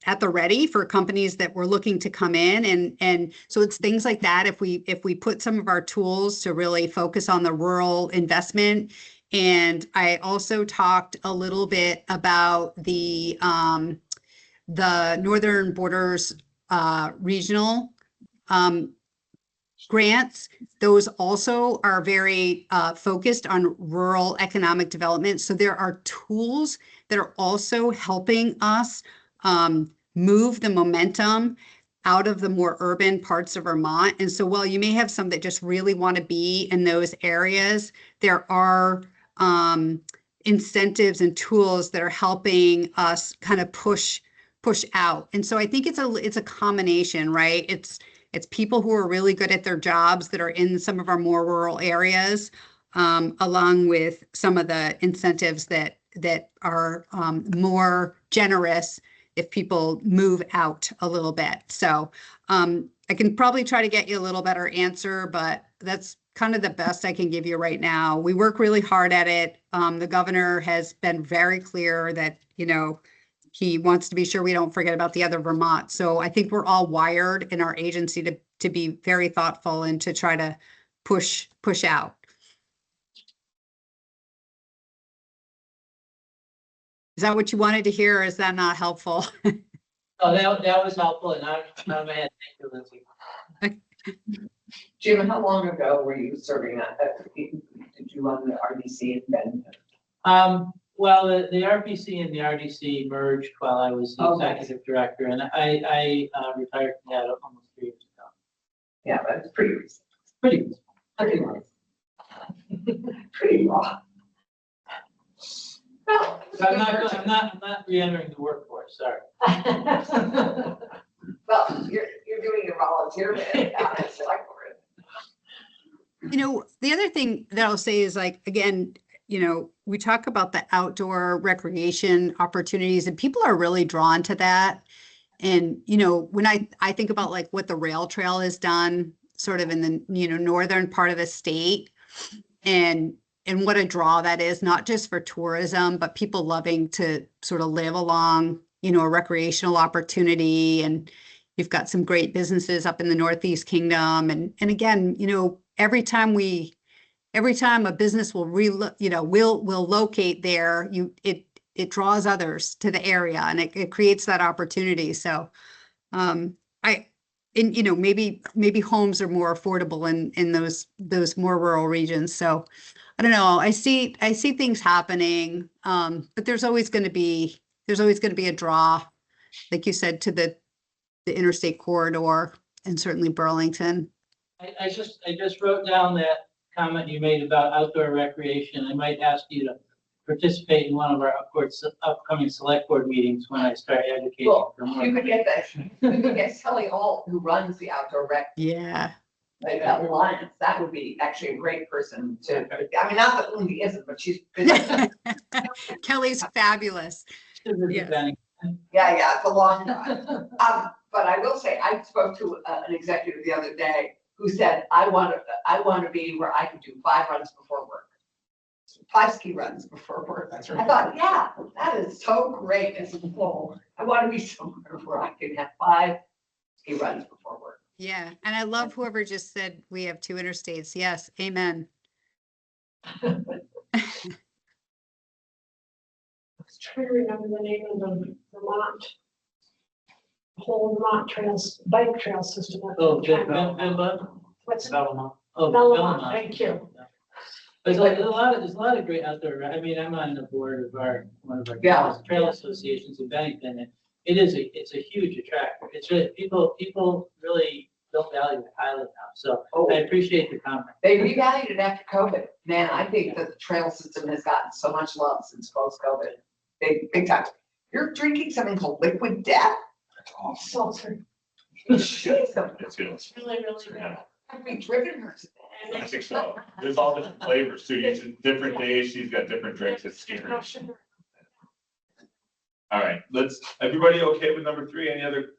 at the ready for companies that were looking to come in. And so it's things like that. If we put some of our tools to really focus on the rural investment. And I also talked a little bit about the Northern Borders regional grants. Those also are very focused on rural economic development. So there are tools that are also helping us move the momentum out of the more urban parts of Vermont. And so while you may have some that just really want to be in those areas, there are incentives and tools that are helping us kind of push out. And so I think it's a combination, right? It's people who are really good at their jobs that are in some of our more rural areas, along with some of the incentives that are more generous if people move out a little bit. So I can probably try to get you a little better answer, but that's kind of the best I can give you right now. We work really hard at it. The governor has been very clear that, he wants to be sure we don't forget about the other Vermont. So I think we're all wired in our agency to be very thoughtful and to try to push out. Is that what you wanted to hear, or is that not helpful? Oh, that was helpful, and I'm ahead. Thank you, Lindsay. Jim, how long ago were you serving did you run the RDC in Bennington? Well, the RPC and the RDC merged while I was the executive director, and I retired from that almost 3 years ago. Yeah, that's pretty recent. Pretty recent. Pretty recent. Pretty raw. Well, I'm not re-entering the workforce, sorry. Well, you're doing a volunteer bit out at select board. The other thing that I'll say is, like, again, we talk about the outdoor recreation opportunities, and people are really drawn to that. And, when I think about like what the rail trail has done sort of in the, northern part of the state, and what a draw that is, not just for tourism, but people loving to sort of live along, a recreational opportunity. And you've got some great businesses up in the Northeast Kingdom. And again, every time a business will will locate there, it draws others to the area, and it creates that opportunity. So maybe homes are more affordable in those more rural regions. So I don't know. I see things happening, but there's always going to be a draw, like you said, to the interstate corridor, and certainly Burlington. I just wrote down that comment you made about outdoor recreation. I might ask you to participate in one of our upcoming select board meetings when I start advocating Well, for more. you could get that, you could get Sally Hall, who runs the outdoor rec Yeah. alliance. That would be actually a great person to, I mean, not that Lindy isn't, but she's. Kelly's fabulous. Yes. Yeah, it's a long drive. But I will say, I spoke to an executive the other day who said, I want to be where I can do 5 runs before work. 5 ski runs before work. That's I right. thought, yeah, that is so great as a goal. I want to be somewhere where I can have 5 ski runs before work. Yeah. And I love whoever just said we have 2 interstates. Yes. Amen. I was trying to remember the name of the Vermont, whole Vermont trails, bike trail system. Oh, What's Belmont. Belmont, thank you. There's a lot of great outdoor, I mean, I'm on the board of one of our trail associations in Bennington, and it's a huge attractor. It's really, people really don't value it highly now, so I appreciate the comment. They revalued it after COVID. Man, I think that the trail system has gotten so much love since post-COVID. Big time. You're drinking something called Liquid Death? Seltzer. It's Really, really good. Have we driven her to I think so. There's all different flavors too. Different days, she's got different drinks. It's scary. All right, everybody okay with number 3? Any other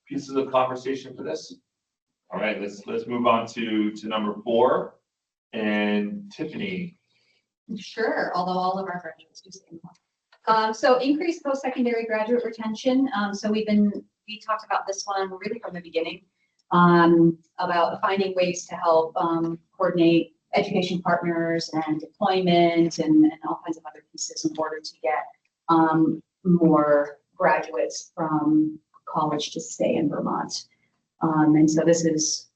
pieces of conversation for this? All right, let's move on to number 4. And Tiffany. Sure, although all of our graduates do stay in. So increased post-secondary graduate retention. So we talked about this one really from the beginning, about finding ways to help coordinate education partners and deployment and all kinds of other pieces in order to get more graduates from college to stay in Vermont. And so this is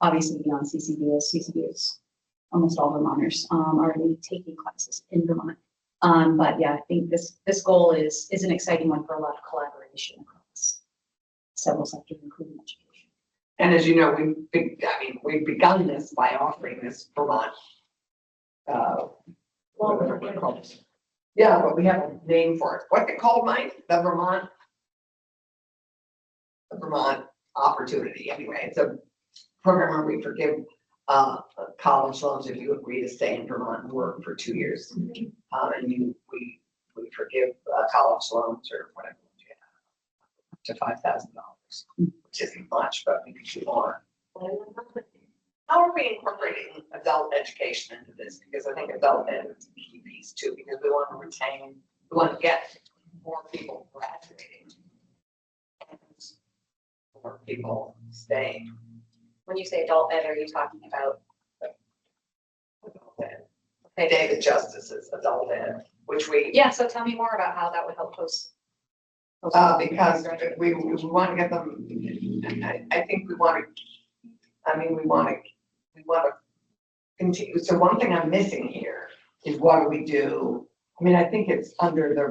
obviously beyond CCBS. CCBS, almost all Vermonters already taking classes in Vermont. But yeah, I think this goal is an exciting one for a lot of collaboration across several sectors, including education. And as you know, we've begun this by offering this Vermont. Whatever we call it. Yeah, but we have a name for it. What's it called, Mike? The Vermont Opportunity. Anyway, it's a program where we forgive college loans if you agree to stay in Vermont and work for 2 years. And we forgive college loans or whatever up to $5,000, which isn't much, but we could do more. How are we incorporating adult education into this? Because I think adult ed is a key piece too, because we want to get more people graduating and more people staying. When you say adult ed, are you talking about? Adult ed. David Justice's adult ed, which we. Yeah, so tell me more about how that would help post. Because we want to get them, I think we want to continue. So one thing I'm missing here is what do we do? I mean, I think it's under the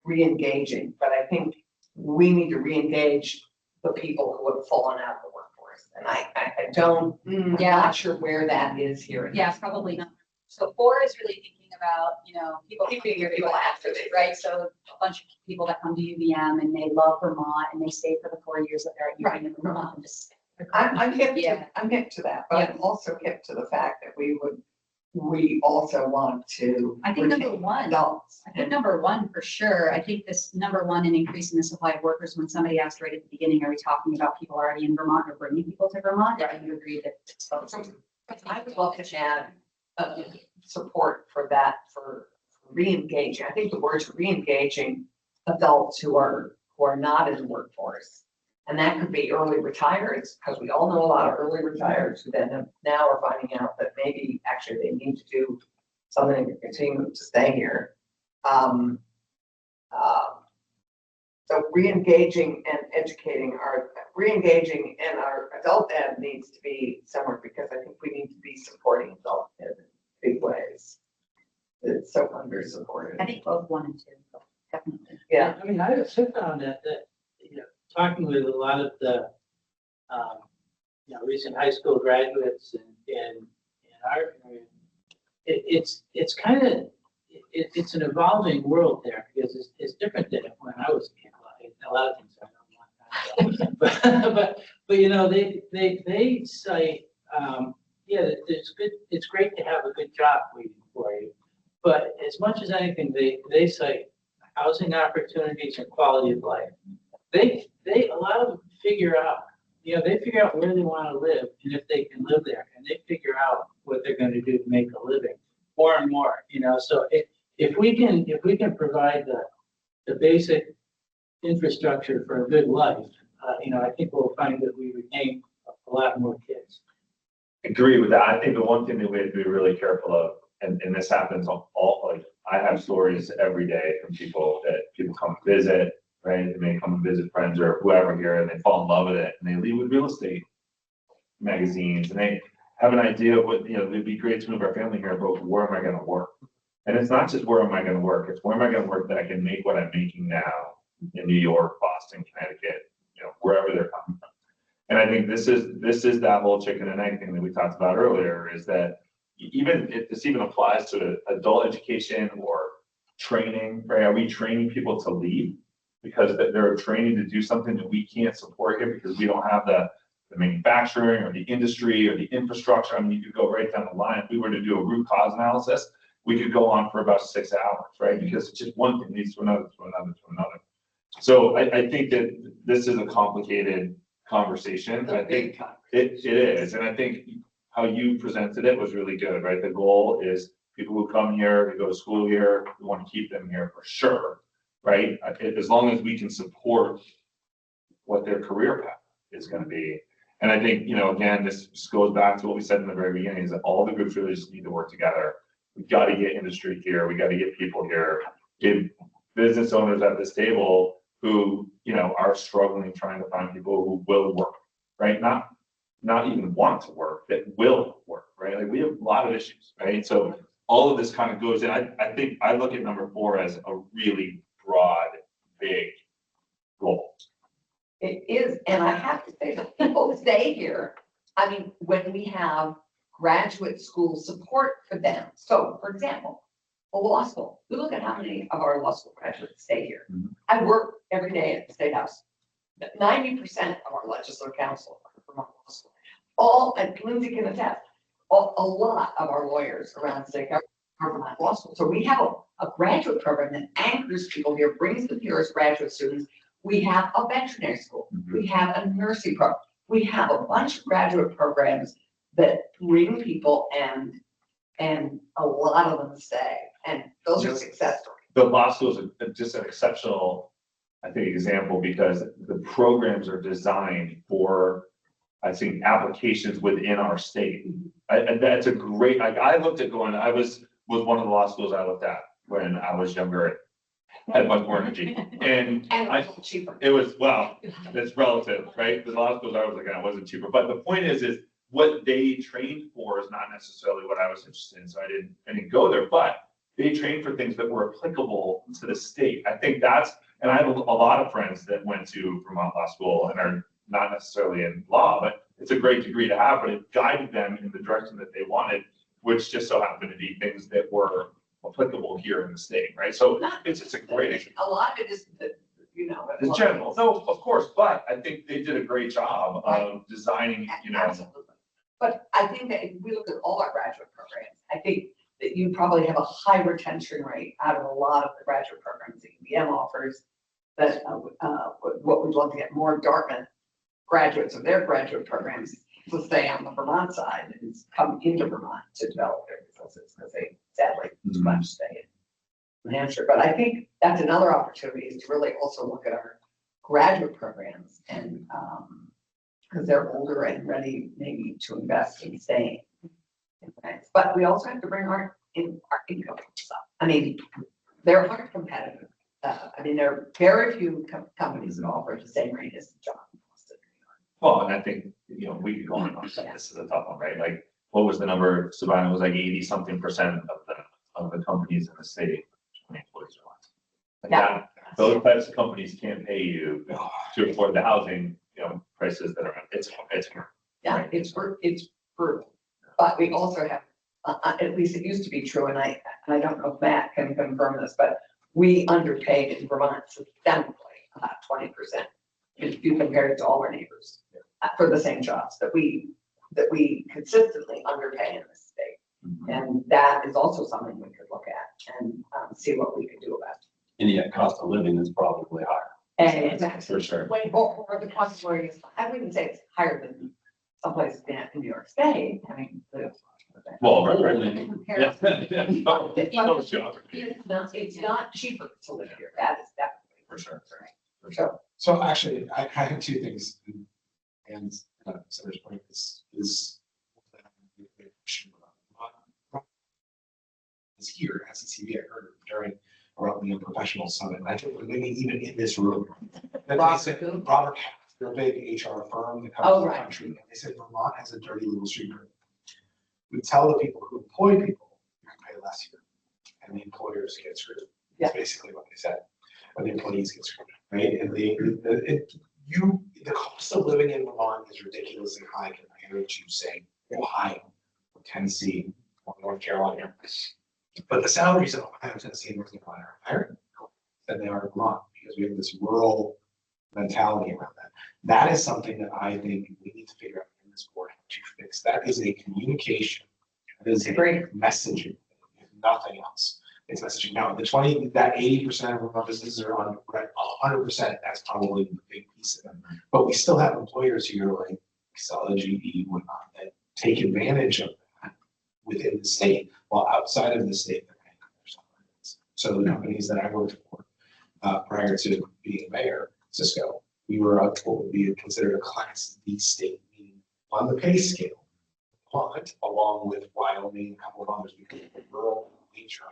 re-engaging, but I think we need to re-engage the people who have fallen out of the workforce. And I'm not sure where that is here. Yeah, probably not. So 4 is really thinking about, people after this, right? So a bunch of people that come to UVM and they love Vermont and they stay for the 4 years that they're at UVM in Vermont. And just, I'm hip to that, but I'm also hip to the fact that we also want to. I think number 1, adults. I think number 1 for sure. I think this number 1 in increasing the supply of workers, when somebody asked right at the beginning, are we talking about people already in Vermont or bringing people to Vermont? Yeah. Do you agree that it's both? I would love to add support for that, for re-engaging. I think the words re-engaging adults who are not in the workforce. And that could be early retireds, because we all know a lot of early retireds who then now are finding out that maybe actually they need to do something to continue to stay here. So re-engaging and educating re-engaging in our adult ed needs to be somewhere, because I think we need to be supporting adult ed in big ways. It's so under-supported. I think both 1 and 2, definitely. Yeah. I mean, I have found that talking with a lot of the recent high school graduates and our area, it's kind of, it's an evolving world there because it's different than when I was a kid. A lot of things I don't want but you know, they cite, yeah, it's great to have a good job waiting for you. But as much as anything, they cite housing opportunities and quality of life. A lot of them figure out, you know, they figure out where they want to live and if they can live there, and they figure out what they're going to do to make a living more and more, you know. So if we can provide the basic infrastructure for a good life, you know, I think we'll find that we retain a lot more kids. Agree with that. I think the one thing that we have to be really careful of, and this happens like, I have stories every day from people come visit, right? They may come and visit friends or whoever here, and they fall in love with it, and they leave with real estate magazines, and they have an idea of what, you know, it'd be great to move our family here, but where am I going to work? And it's not just where am I going to work, it's where am I going to work that I can make what I'm making now in New York, Boston, Connecticut, you know, wherever they're coming from. And I think this is that whole chicken and egg thing that we talked about earlier, is that this even applies to adult education or training, right? Are we training people to leave because they're training to do something that we can't support here because we don't have the manufacturing or the industry or the infrastructure? I mean, you could go right down the line. If we were to do a root cause analysis, we could go on for about 6 hours, right? Because it's just one thing leads to another, to another, to another. So I think that this is a complicated conversation. I think it is. And I think how you presented it was really good, right? The goal is people who come here, they go to school here, we want to keep them here for sure, right? As long as we can support what their career path is going to be. And I think, you know, again, this goes back to what we said in the very beginning, is that all the groups really just need to work together. We've got to get industry here. We got to get people here. Get business owners at this table who, you know, are struggling trying to find people who will work, right? Not even want to work, that will work, right? Like, we have a lot of issues, right? So all of this kind of goes in. I think I look at number 4 as a really broad, big goal. It is, and I have to say that people stay here. I mean, when we have graduate school support for them. So, for example, a law school, we look at how many of our law school graduates stay here. Mm-hmm. I work every day at the State House. 90% of our legislative council are from our law school. All, and Lindsay can attest, a lot of our lawyers around the state are from my law school. So we have a graduate program that anchors people here, brings them here as graduate students. We have a veterinary school. Mm-hmm. We have a nursing program. We have a bunch of graduate programs that bring people, and a lot of them stay. And those are success stories. The law school is just an exceptional, I think, example, because the programs are designed for, I think, applications within our state. And that's a great, like, I looked at going, I was one of the law schools I looked at when I was younger, had much more energy. And it was cheaper. It was, well, it's relative, right? The law schools I was looking at wasn't cheaper. But the point is what they trained for is not necessarily what I was interested in. So I didn't go there, but they trained for things that were applicable to the state. I think and I have a lot of friends that went to Vermont Law School and are not necessarily in law, but it's a great degree to have, but it guided them in the direction that they wanted, which just so happened to be things that were applicable here in the state, right? So it's a great. A lot of it is, you know. It's general, no, of course, but I think they did a great job of designing, you know. Absolutely. But I think that if we look at all our graduate programs, I think that you probably have a high retention rate out of a lot of the graduate programs that UVM offers. That what we'd love to get more Dartmouth graduates of their graduate programs to stay on the Vermont side and come into Vermont to develop their businesses, because they sadly too much stay in New Hampshire. But I think that's another opportunity, is to really also look at our graduate programs, and because they're older and ready maybe to invest in staying. But we also have to bring our income up. I mean, they're hard competitive. I mean, there are very few companies that offer the same rate as John. Well, and I think, you know, we could go on and on. This is a tough one, right? Like, what was the number? Savannah was like 80-something% of the companies in the state, 20 employees or less. Like, Yeah. Those types of companies can't pay you to afford the housing, you know, prices that are, it's hard. Yeah, it's brutal. But we also have at least it used to be true, and I don't know if Matt can confirm this, but we underpaid in Vermont systemically, about 20%. If you compare it to all our neighbors, for the same jobs that we consistently underpay in this state. And that is also something we could look at and see what we could do about it. And yet cost of living is probably higher. And exactly. For sure. Or the cost where I wouldn't say it's higher than some places in New York State, I mean. Well, Compare- yeah. It's not cheaper to live here, that is definitely. For sure. So actually, I have two things. And Sarah's point is here at CCB, I heard during our professional summit, and I think maybe even in this room. That they said, Robert Half, they're a big HR firm that covers the country, and they said Vermont has a dirty little secret. We tell the people who employ people, you're gonna pay less here, and the employers get screwed. That's basically what they said, or the employees get screwed, right? And the cost of living in Vermont is ridiculously high compared to, say, Ohio, or Tennessee, or North Carolina. But the salaries in Ohio, Tennessee, and North Carolina are higher than they are in Vermont, because we have this rural mentality around that. That is something that I think we need to figure out in this board how to fix. That is a communication. That is a messaging, if nothing else. It's messaging. Now, that 80% of Vermont businesses are on 100%, that's probably the big piece of it. But we still have employers here like Excel, GE, whatnot, that take advantage of that within the state, while outside of the state, they're paying their salaries. So the companies that I worked for prior to being mayor, Cisco, we were what would be considered a Class D state, meaning on the pay scale, but along with Wyoming, a couple of others, because of the rural nature,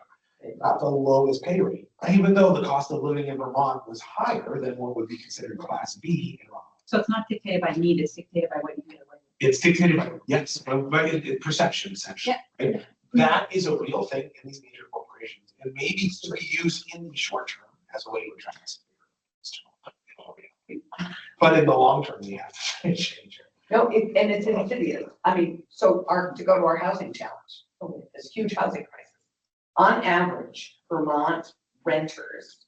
not the lowest pay rate, even though the cost of living in Vermont was higher than what would be considered Class B in Vermont. So it's not dictated by need, it's dictated by what you get away with. It's dictated by, yes, by perception, essentially. Right? That is a real thing in these major corporations, and maybe it's to be used in the short term as a way to attract. But in the long term, we have to change it. No, and it's insidious. I mean, so to go to our housing challenge, this huge housing crisis. On average, Vermont renters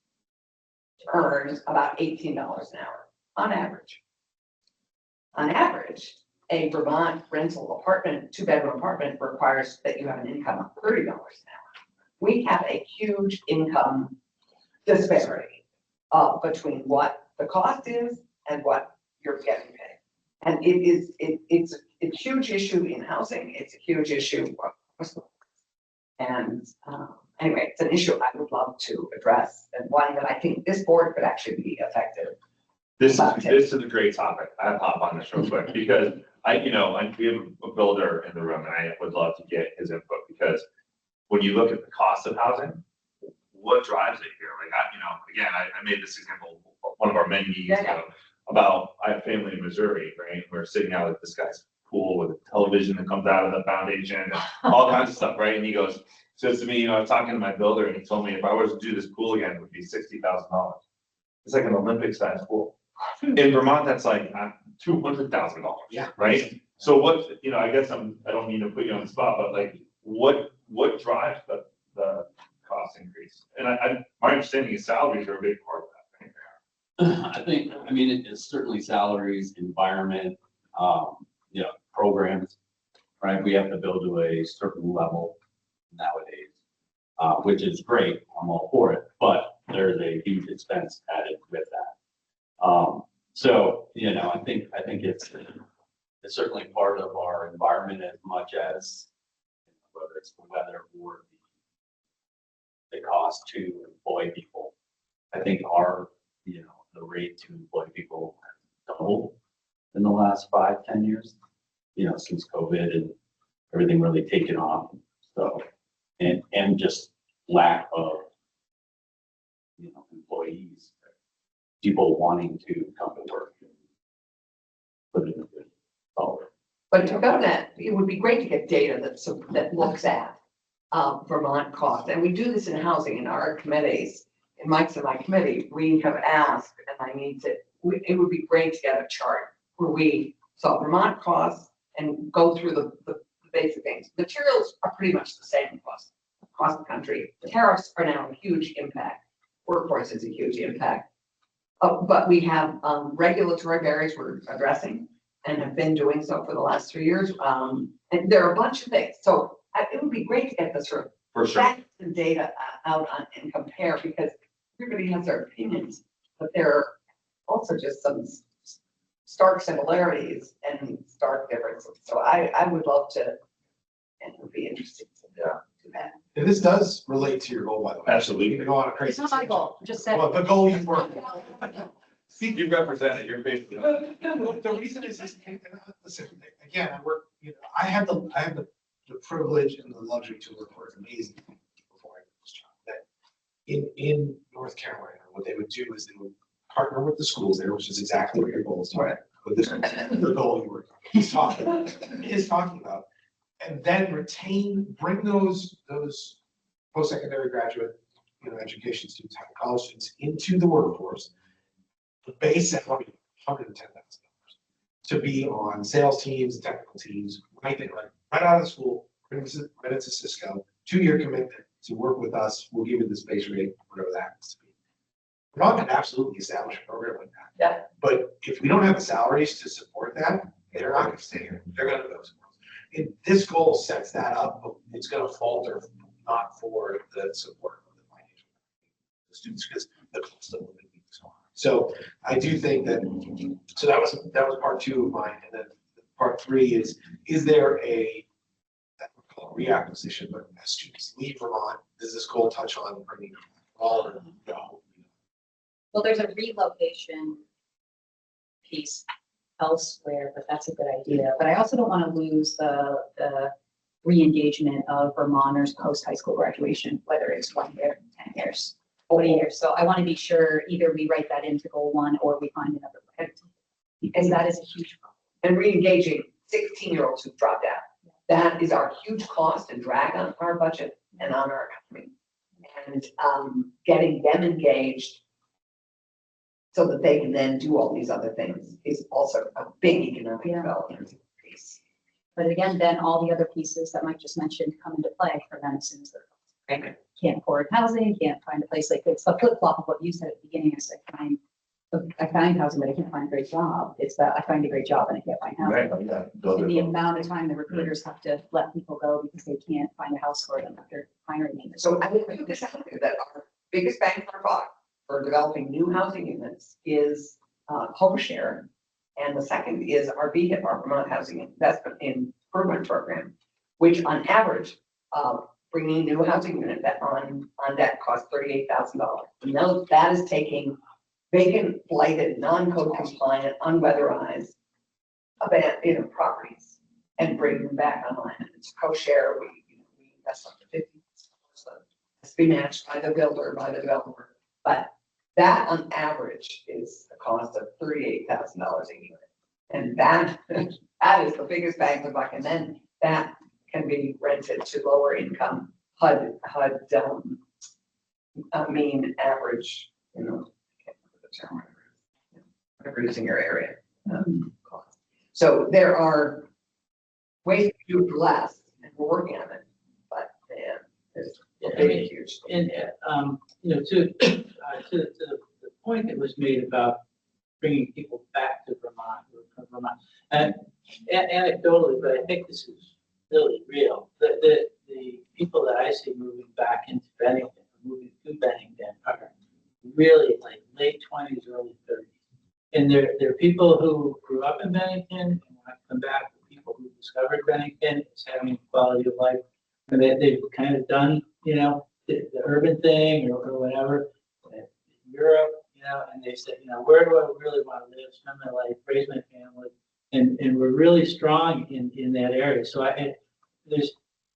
earn about $18 an hour, on average. On average, a Vermont rental apartment, 2-bedroom apartment, requires that you have an income of $30 an hour. We have a huge income disparity between what the cost is and what you're getting paid. And it's a huge issue in housing. It's a huge issue. And anyway, it's an issue I would love to address, and one that I think this board could actually be effective. This is a great topic. I hop on this real quick because we have a builder in the room, and I would love to get his input, because when you look at the cost of housing, what drives it here? Like I made this example one of our many meetings ago about, I have family in Missouri, right? We're sitting out at this guy's pool with a television that comes out of the foundation and all kinds of stuff, right? And he says to me, I was talking to my builder, and he told me if I was to do this pool again, it would be $60,000. It's like an Olympic sized pool. In Vermont, that's like $200,000. Yeah. Right. So what, I guess I don't mean to put you on the spot, but like, what drives the cost increase? And my understanding is salaries are a big part of that. I think, it's certainly salaries, environment, programs, right? We have to build to a certain level nowadays, which is great. I'm all for it, but there's a huge expense added with that. So, I think it's certainly part of our environment as much as whether it's the weather or the cost to employ people. I think the rate to employ people has doubled in the last 5-10 years, since COVID and everything really taken off. So, and just lack of, employees, people wanting to come to work and put in a good solid. But to go that, it would be great to get data that looks at Vermont costs. And we do this in housing in our committees. In Mike's and my committee, we have asked, and it would be great to get a chart where we saw Vermont costs and go through the basic things. Materials are pretty much the same across the country. Tariffs are now a huge impact. Workforce is a huge impact. But we have regulatory barriers we're addressing and have been doing so for the last 3 years. And there are a bunch of things. So it would be great to get the sort of For sure. facts and data out on and compare, because everybody has their opinions, but there are also just some stark similarities and stark differences. So I would love to, and would be interested to do that. And this does relate to your goal, by the way. Absolutely. You can go on a crazy. It's not my goal, just said. Well, the goal you work. See, you represent it, you're basically. The reason is, listen, again, I work, I have the privilege and the luxury to work for an amazing people before I did this job. That in North Carolina, what they would do is they would partner with the schools there, which is exactly what your goal is. Right. But this is the goal you were talking about. And then bring those post-secondary graduate, education students, college students into the workforce. The base salary, $110,000 to be on sales teams, technical teams, right out of school, right into Cisco, 2-year commitment to work with us. We'll give you the space rate, whatever that happens to be. We're not going to absolutely establish a program like that. Yeah. But if we don't have the salaries to support that, they're not going to stay here. They're going to go somewhere else. And this goal sets that up, but it's going to falter not for the support of the financial students, because the cost of living is so high. So I do think that, so that was part 2 of mine. And then part 3 is there a reacquisition, but as students leave Vermont, does this goal touch on bringing all or no? Well, there's a relocation piece elsewhere, but that's a good idea. But I also don't want to lose the re-engagement of Vermonters post-high school graduation, whether it's 1 year, 10 years, 40 years. So I want to be sure either we write that into goal 1 or we find another way, because that is a huge problem. And re-engaging 16-year-olds who've dropped out. That is our huge cost and drag on our budget and on our economy. And getting them engaged so that they can then do all these other things is also a big economic development piece. But again, then all the other pieces that Mike just mentioned come into play for them as soon as they're right. Can't afford housing, can't find a place. Like it's the flip flop of what you said at the beginning. Is I find housing, but I can't find a great job. It's that I find a great job and I can't find housing. Right. And the amount of time the recruiters have to let people go because they can't find a house for them after hiring them. So I would put this out there that our biggest bang for our buck for developing new housing units is HomeShare. And the second is our VHIP, our Vermont Housing Investment Improvement Program, which on average, bringing new housing unit on debt costs $38,000. And that is taking vacant, blighted, non-code compliant, unweatherized, abandoned properties and bringing them back online. It's co-share. We invest up to 50%. It's be matched by the builder, by the developer. But that on average is the cost of $38,000 a unit. And that is the biggest bang for the buck. And then that can be rented to lower income HUD mean average, whatever it is in your area. So there are ways to do it for less, and we're working on it, but there's a big, huge. And, to the point that was made about bringing people back to Vermont, or from Vermont, and anecdotally, but I think this is really real. The people that I see moving back into Bennington, moving to Bennington, are really like late 20s, early 30s. And they're people who grew up in Bennington and want to come back. People who discovered Bennington is having quality of life, and they've kind of done, the urban thing or whatever in Europe, and they said, where do I really want to live, spend my life, raise my family, and we're really strong in that area. So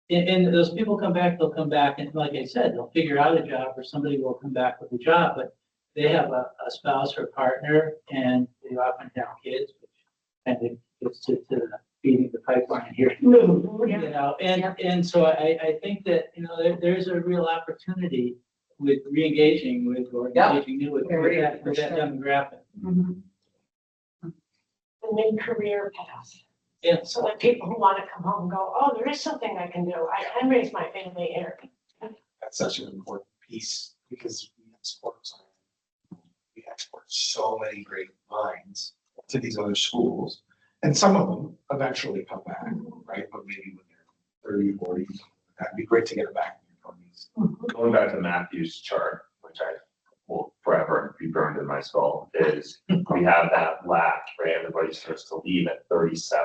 and those people come back, they'll come back, and like I said, they'll figure out a job, or somebody will come back with a job, but they have a spouse or partner, and they often have kids, which kind of gets to the feeding the pipeline here. And so I think that, there's a real opportunity with re-engaging with, or engaging new with that demographic. The new career path. Yeah. So that people who want to come home go, oh, there is something I can do. I can raise my family here. That's such an important piece because we export, we export so many great minds to these other schools. And some of them eventually come back, right? But maybe when they're 30, 40, that'd be great to get it back in your 20s. Going back to Matthew's chart, which I will forever be burned in my skull, is we have that lack, right? Everybody starts to leave at 37,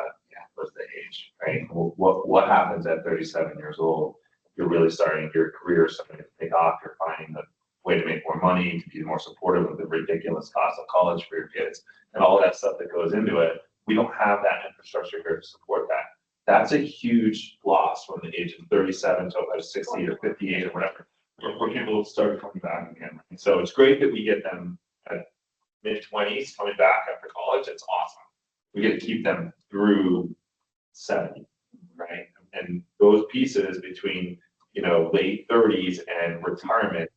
was the age, right? What happens at 37 years old? You're really starting your career, starting to take off, you're finding the way to make more money, to be more supportive of the ridiculous cost of college for your kids, and all of that stuff that goes into it. We don't have that infrastructure here to support that. That's a huge loss from the age of 37 to 60 or 58 or whatever, where people start coming back again. And so it's great that we get them at mid-20s coming back after college. It's awesome. We get to keep them through 70, right? And those pieces between, late 30s and retirement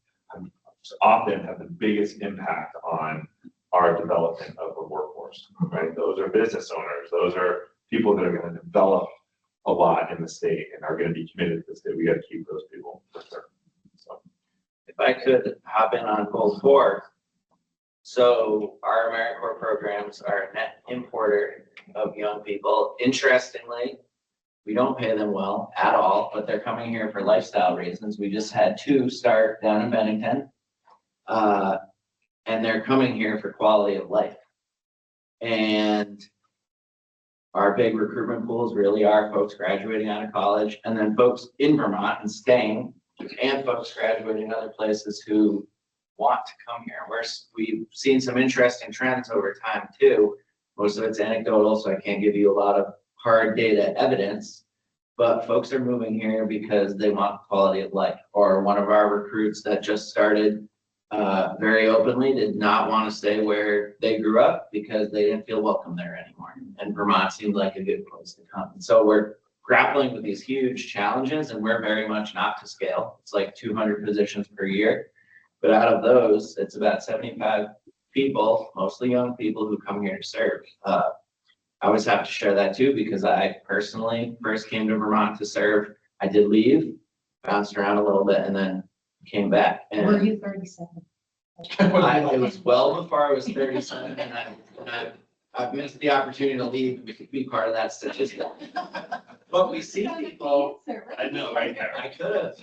often have the biggest impact on our development of the workforce, right? Those are business owners. Those are people that are going to develop a lot in the state and are going to be committed to the state. We got to keep those people for sure. So, if I could hop in on goal 4. So our AmeriCorps programs are a net importer of young people. Interestingly, we don't pay them well at all, but they're coming here for lifestyle reasons. We just had 2 start down in Bennington. And they're coming here for quality of life. And our big recruitment pools really are folks graduating out of college, and then folks in Vermont and staying, and folks graduating other places who want to come here. We've seen some interesting trends over time too. Most of it's anecdotal, so I can't give you a lot of hard data evidence, but folks are moving here because they want quality of life. Or one of our recruits that just started very openly did not want to stay where they grew up because they didn't feel welcome there anymore. And Vermont seemed like a good place to come. And so we're grappling with these huge challenges, and we're very much not to scale. It's like 200 positions per year. But out of those, it's about 75 people, mostly young people, who come here to serve. I always have to share that too, because I personally first came to Vermont to serve. I did leave, bounced around a little bit, and then came back. And Were you 37? it was well before I was 37, and I've missed the opportunity to leave and be part of that statistic. But we see people. I know, right there. I could have,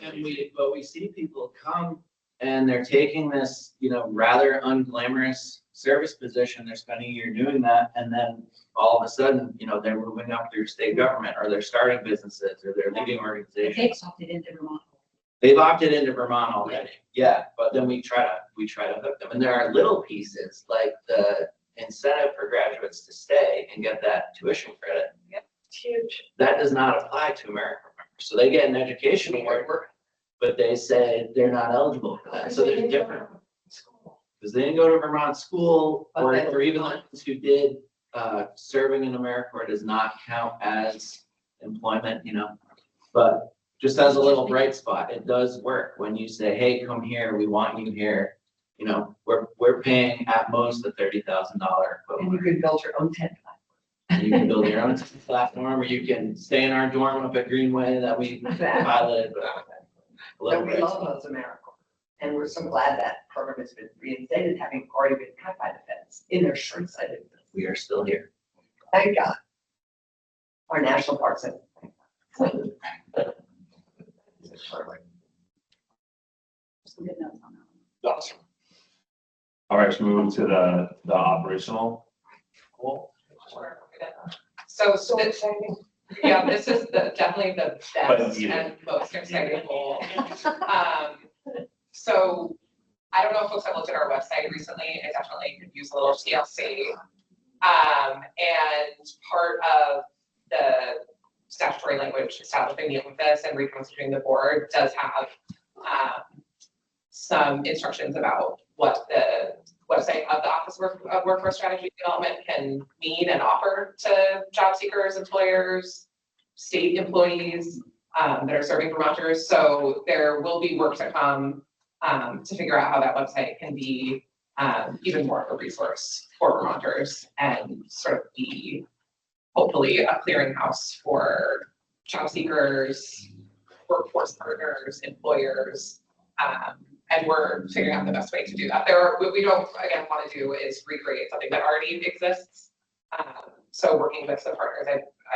but we see people come and they're taking this, rather unglamorous service position. They're spending a year doing that, and then all of a sudden, they're moving up through state government, or they're starting businesses, or they're leading organizations. They've opted into Vermont. They've opted into Vermont already, yeah, but then we try to hook them. And there are little pieces like the incentive for graduates to stay and get that tuition credit. Yep, it's huge. That does not apply to AmeriCorps members. So they get an education award, but they say they're not eligible for that. So there's different. Because they didn't go to Vermont school, or even the ones who did, serving in AmeriCorps does not count as employment, but just as a little bright spot, it does work when you say, hey, come here, we want you here. We're paying at most a $30,000 equivalent. And you could build your own tent You can build your own platform, or you can stay in our dorm up at Greenway that we piloted. So we love those AmeriCorps, and we're so glad that program has been reinstated, having already been cut by the feds in their short-sighted. We are still here. Thank God. Our national parks have. Some good notes on that. Awesome. All right, should we move to the operational goal? So exciting. Yeah, this is definitely the But best needed. and most exciting goal. So I don't know if folks have looked at our website recently. I definitely could use a little TLC. And part of the statutory language establishing the office and reconstituting the board does have some instructions about what the website of the Office of Workforce Strategy Development can mean and offer to job seekers, employers, state employees that are serving Vermonters. So there will be work to come to figure out how that website can be even more of a resource for Vermonters and sort of be hopefully a clearinghouse for job seekers, workforce partners, employers. And we're figuring out the best way to do that. What we don't, again, want to do is recreate something that already exists. So working with some partners,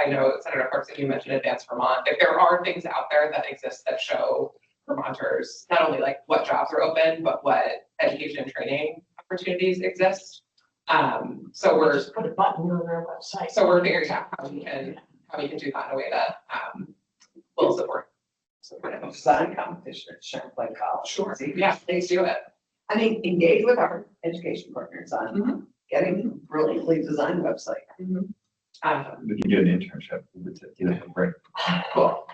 I know Senator Clarkson, you mentioned Advanced Vermont. If there are things out there that exist that show Vermonters, not only like what jobs are open, but what education and training opportunities exist. So we're Just put a button on our website. So we're figuring out how we can do that in a way that will support. Design competition at Champlain College. Sure. Yeah, please do it. I mean, engage with our education partners on getting a brilliantly designed website. We can do an internship with it, you know, break. Cool.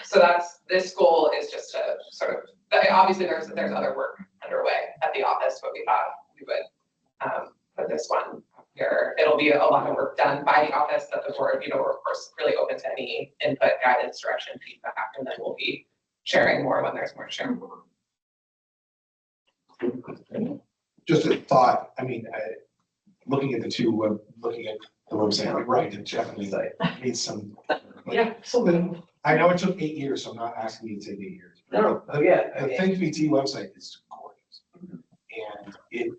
So this goal is just to sort of, obviously there's other work underway at the office, but we thought we would put this one here. It'll be a lot of work done by the office that the board, you know, we're of course really open to any input, guidance, direction, feedback, and then we'll be sharing more when there's more to share. Just a thought, I mean, looking at the two, looking at the website, like, right, it definitely needs some. Yeah, so I know it took 8 years, so I'm not asking you to take 8 years. No, oh, yeah. The Think VT website is gorgeous. And it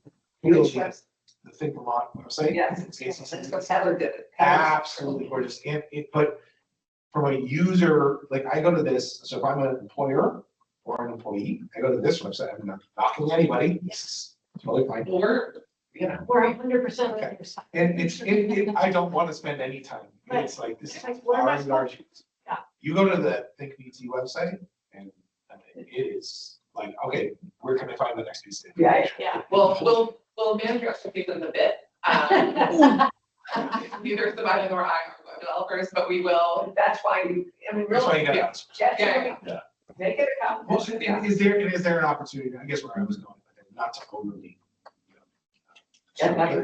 really, the Think Vermont website. Yes, that's what Heather did. Absolutely gorgeous. And but from a user, like I go to this, so if I'm an employer or an employee, I go to this website, I'm not knocking anybody. Yes. Totally fine. We're 100% on your side. And I don't want to spend any time. It's like, this is Like, where am I supposed to- Yeah. You go to the Think VT website and it is like, okay, where can I find the next piece of information? Yeah. We'll manage your expectations a bit. Neither Sabina nor I are web developers, but we will. That's why That's why you gotta ask. Yeah. Make it a competition. Well, is there an opportunity, I guess where I was going, but not to overly,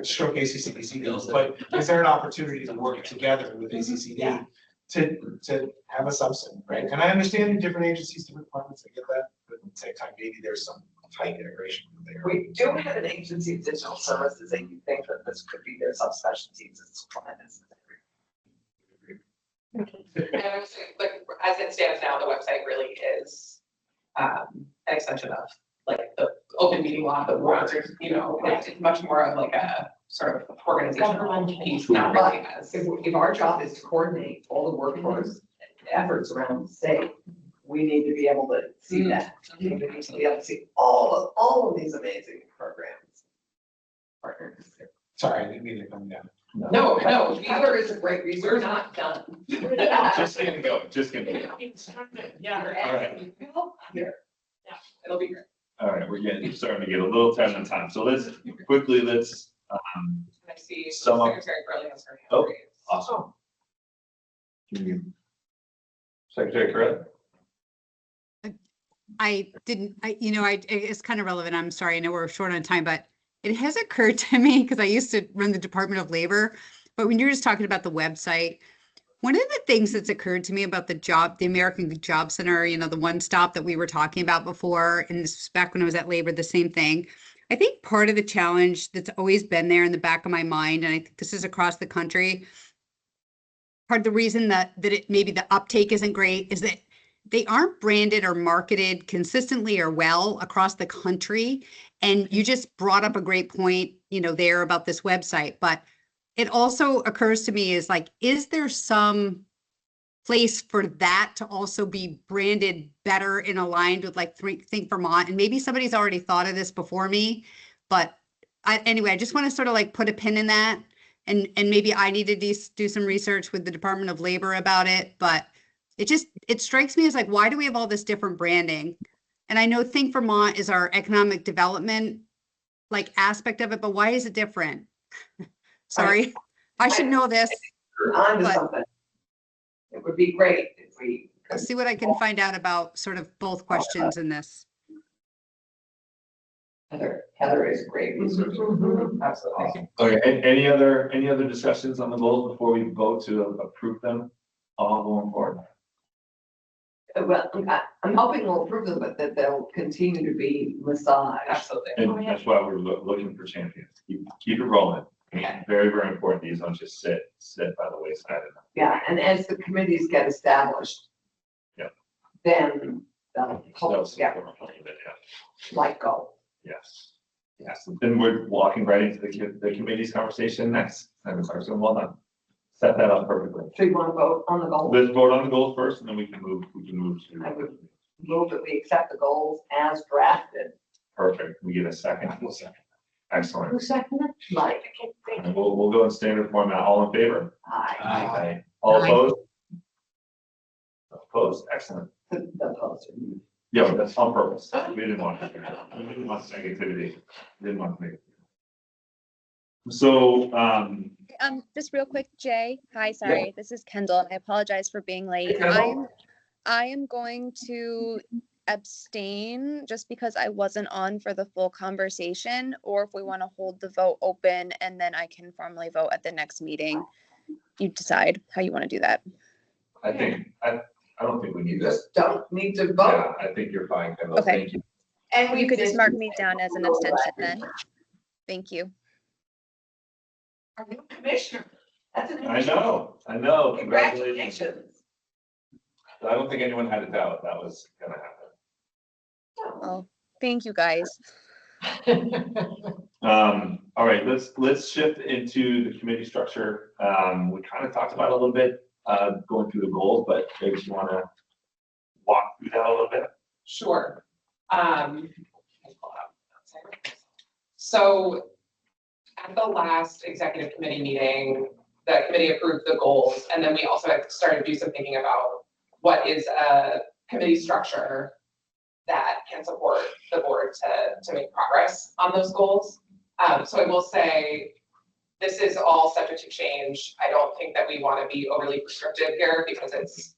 showcase ACCD deals, but is there an opportunity to work together with ACCD to have a subset, right? And I understand different agencies, different departments, I get that, but at the same time, maybe there's some tight integration there. We do have an agency of digital services, and you think that this could be their subspecialties, it's tremendous. And I would say, like, as it stands now, the website really is an extension of like the open meeting law, the rules, you know, it's much more of like a sort of organizational piece, not really as. If our job is to coordinate all the workforce efforts around the state, we need to be able to see that. We need to be able to see all of these amazing programs. Partners. Sorry, I didn't mean to come down. No, Heather is a great resource. we're not done. Just getting going, just getting going. Yeah. All right. Here. It'll be great. All right, we're starting to get a little tight on time. So let's I see sum up. Secretary Curley has her hand Oh, raised. awesome. Secretary Correct? It's kind of relevant. I'm sorry. I know we're short on time, but it has occurred to me because I used to run the Department of Labor. But when you're just talking about the website, one of the things that's occurred to me about the American Job Center, the one stop that we were talking about before, and this was back when I was at Labor, the same thing. I think part of the challenge that's always been there in the back of my mind, and I think this is across the country, part of the reason that it maybe the uptake isn't great is that they aren't branded or marketed consistently or well across the country. And you just brought up a great point, there about this website, but it also occurs to me is there some place for that to also be branded better and aligned with Think Vermont? And maybe somebody's already thought of this before me, but anyway, I just want to sort of put a pin in that. And maybe I need to do some research with the Department of Labor about it, but it strikes me as why do we have all this different branding? And I know Think Vermont is our economic development aspect of it, but why is it different? Sorry, I should know this. On to something. It would be great if we. I'll see what I can find out about sort of both questions in this. Heather is a great resource. Absolutely. Okay, any other discussions on the goals before we vote to approve them all going forward? Well, I'm hoping we'll approve them, but that they'll continue to be massaged. Absolutely. And that's why we're looking for champions. Keep it rolling. Very, very important. These don't just sit by the wayside. Yeah, and as the committees get established. Yeah. Then the polls get like go. Yes. Yes. Then we're walking right into the committee's conversation next. So well done. Set that up perfectly. So you want to vote on the goals? Let's vote on the goals first, and then we can move I to. would move that we accept the goals as drafted. Perfect. We get a second. Excellent. Who seconded? Mike. And we'll go in standard format. All in favor? Aye. All opposed? Opposed? Excellent. The opposed. Yeah, but that's on purpose. We didn't want negativity. We didn't want negativity. So, Just real quick, Jay. Hi, sorry. This is Kendall, and I apologize for being late. I am going to abstain just because I wasn't on for the full conversation, or if we want to hold the vote open and then I can formally vote at the next meeting. You decide how you want to do that. I don't think we need this. Just don't need to vote. Yeah, I think you're fine, Kendall. Okay. Thank you. And You could just mark me down as an abstention then. Thank you. Our new commissioner. That's an. I know. Congratulations. Congratulations. I don't think anyone had a doubt that was gonna happen. Oh, thank you guys. All right, let's shift into the committee structure. We kind of talked about it a little bit, going through the goals, but maybe you want to walk through that a little bit. Sure. So at the last executive committee meeting, the committee approved the goals, and then we also had started to do some thinking about what is a committee structure that can support the board to make progress on those goals. So I will say, this is all subject to change. I don't think that we want to be overly prescriptive here, because it's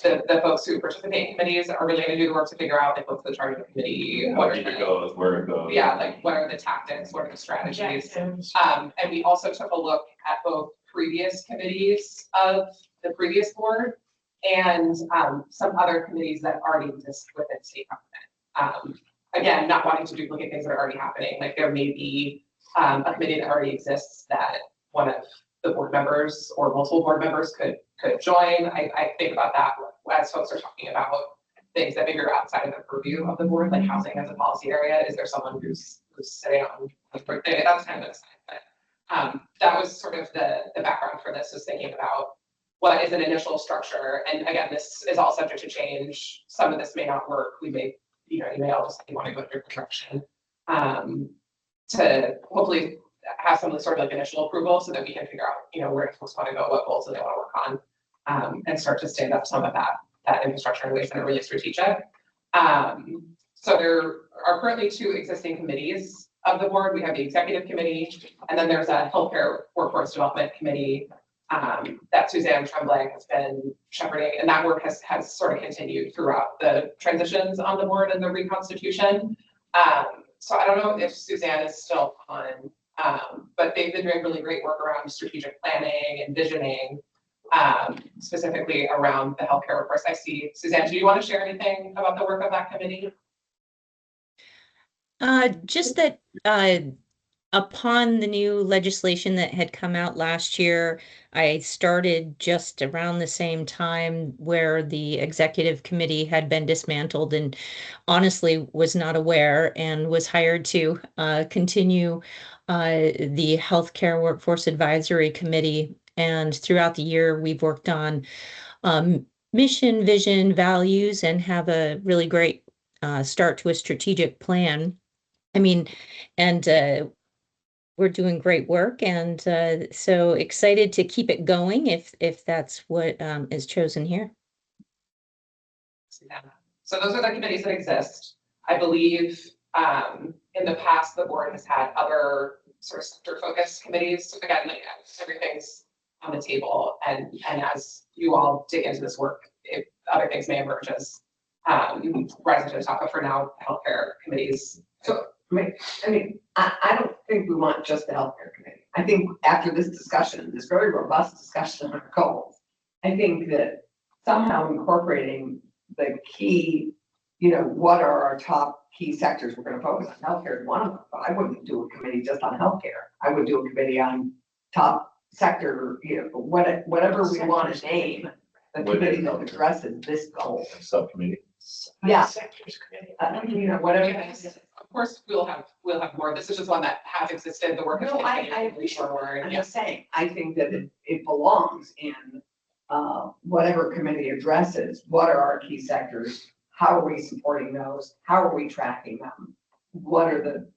the folks who participate in committees are really going to do the work to figure out, like, what's the charge of the committee, How deep it goes, where it goes. yeah, like what are the tactics, what are the strategies? And we also took a look at both previous committees of the previous board and some other committees that already exist within state government. Again, not wanting to duplicate things that are already happening, like there may be a committee that already exists that one of the board members or multiple board members could join. I think about that as folks are talking about things that maybe are outside of the purview of the board, like housing as a policy area. Is there someone who's sitting on the board? That's kind of an aside, but that was sort of the background for this, is thinking about what is an initial structure. And again, this is all subject to change. Some of this may not work. We may, you may all decide want to go a different direction, to hopefully have some sort of like initial approval so that we can figure out, where folks want to go, what goals do they want to work on, and start to stand up some of that infrastructure in ways that are really strategic. So there are currently 2 existing committees of the board. We have the executive committee, and then there's a healthcare workforce development committee that Suzanne Tremblay has been shepherding, and that work has sort of continued throughout the transitions on the board and the reconstitution. So I don't know if Suzanne is still on, but they've been doing really great work around strategic planning and visioning, specifically around the healthcare workforce. I see, Suzanne, do you want to share anything about the work of that committee? Just that upon the new legislation that had come out last year, I started just around the same time where the executive committee had been dismantled, and honestly was not aware, and was hired to continue the Healthcare Workforce Advisory Committee. And throughout the year, we've worked on mission, vision, values, and have a really great start to a strategic plan. We're doing great work, and so excited to keep it going if that's what is chosen here. So those are the committees that exist. I believe in the past, the board has had other sort of sector-focused committees. Again, like, everything's on the table, and as you all dig into this work, other things may emerge as rising to the top. But for now, healthcare committees. So, I don't think we want just the healthcare committee. I think after this discussion, this very robust discussion on our goals, I think that somehow incorporating the key, what are our top key sectors we're going to focus on. Healthcare is one of them, but I wouldn't do a committee just on healthcare. I would do a committee on top sector, whatever we want to name, the What committee is that it? addresses this goal. Subcommittee. Yeah. Sectors committee. Whatever. Yes, of course, we'll have more. This is just one that has existed, the work. No, I appreciate it. I'm just saying, I think that it belongs in, whatever committee addresses, what are our key sectors? How are we supporting those? How are we tracking them? What are the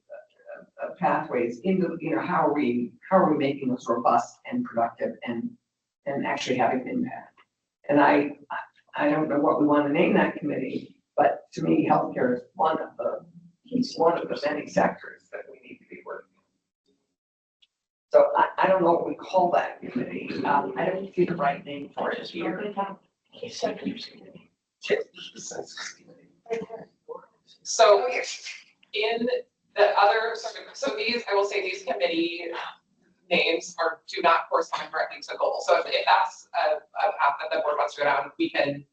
pathways into, how are we making those robust and productive and actually having an impact? And I don't know what we want to name that committee, but to me, healthcare is one of the many sectors that we need to be working on. So I don't know what we call that committee. I don't see the right name for it here. Key sectors committee. So in the other, so these, I will say these committee names do not correspond directly to the goal. So if that's a path that the board wants to go down, we can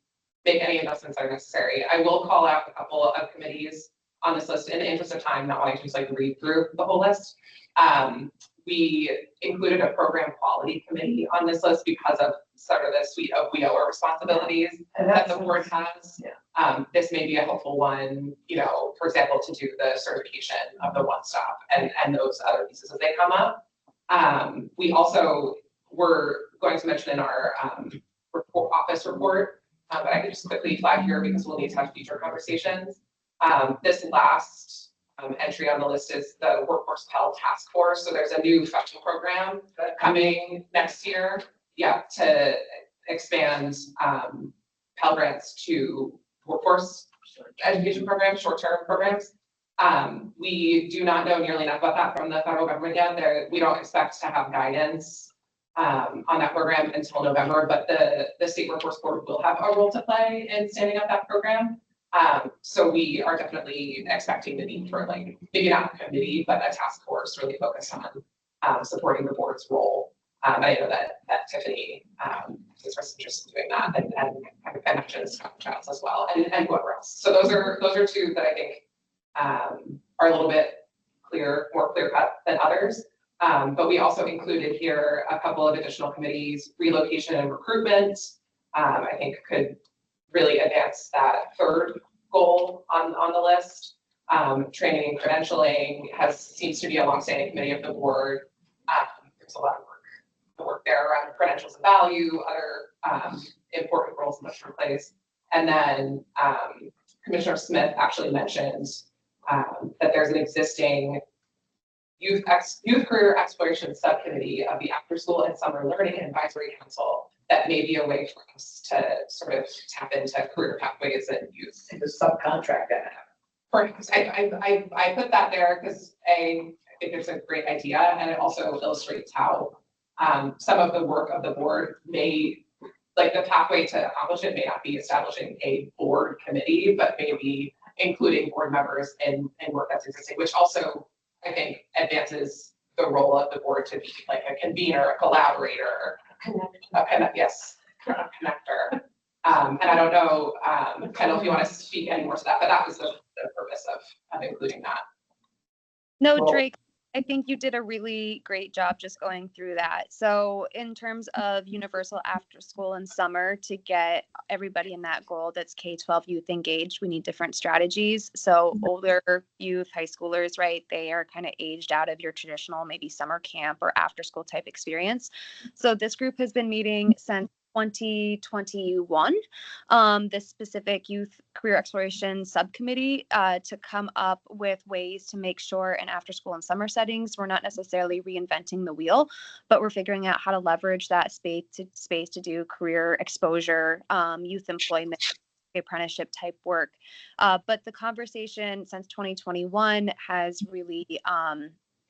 make any investments that are necessary. I will call out a couple of committees on this list in the interest of time, not wanting to just read through the whole list. We included a program quality committee on this list because of sort of the suite of WIOA responsibilities that the board has. This may be a helpful one, for example, to do the certification of the one-stop and those other pieces as they come up. We also were going to mention in our office report, but I could just quickly flag here because we'll need to have future conversations. This last entry on the list is the Workforce Pell Task Force. So there's a new federal program coming next year, to expand Pell grants to workforce education programs, short-term programs. We do not know nearly enough about that from the federal government yet. We don't expect to have guidance on that program until November, but the State Workforce Board will have a role to play in standing up that program. So we are definitely expecting the need for maybe not a committee, but a task force really focused on supporting the board's role. I know that Tiffany is interested in doing that and mentions Childs as well and whoever else. So those are two that I think are a little bit more clear cut than others. But we also included here a couple of additional committees, relocation and recruitment, I think could really advance that third goal on the list. Training and credentialing seems to be a longstanding committee of the board. There's a lot of work there around credentials and value, other important roles in the workplace. And then Commissioner Smith actually mentioned that there's an existing youth career exploration subcommittee of the After School and Summer Learning Advisory Council that may be a way for us to sort of tap into career pathways and youth. And the subcontract that. Perhaps I put that there because I think it's a great idea, and it also illustrates how some of the work of the board the pathway to accomplish it may not be establishing a board committee, but maybe including board members in work that's existing, which also I think advances the role of the board to be like a convener, a collaborator, a connector. And I don't know, Kendall, if you want to speak any more to that, but that was the purpose of including that. No, Drake, I think you did a really great job just going through that. So in terms of universal after school and summer, to get everybody in that goal that's K-12 youth engaged, we need different strategies. So older youth, high schoolers, right, they are kind of aged out of your traditional maybe summer camp or after school type experience. So this group has been meeting since 2021, this specific youth career exploration subcommittee to come up with ways to make sure in after school and summer settings, we're not necessarily reinventing the wheel, but we're figuring out how to leverage that space to do career exposure, youth employment, apprenticeship type work. But the conversation since 2021 has really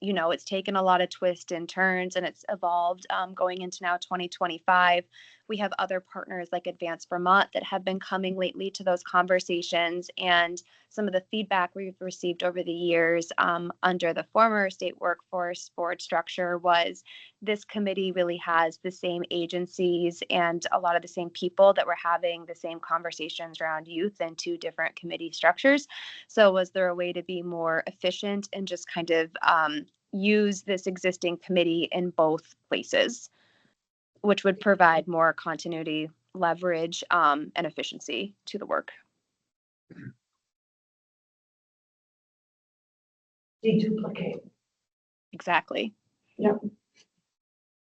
it's taken a lot of twists and turns, and it's evolved going into now 2025. We have other partners like Advance Vermont that have been coming lately to those conversations, and some of the feedback we've received over the years under the former state workforce board structure was this committee really has the same agencies and a lot of the same people that were having the same conversations around youth in two different committee structures. So was there a way to be more efficient and just kind of use this existing committee in both places, which would provide more continuity, leverage, and efficiency to the work. Deduplicate. Exactly. Yep.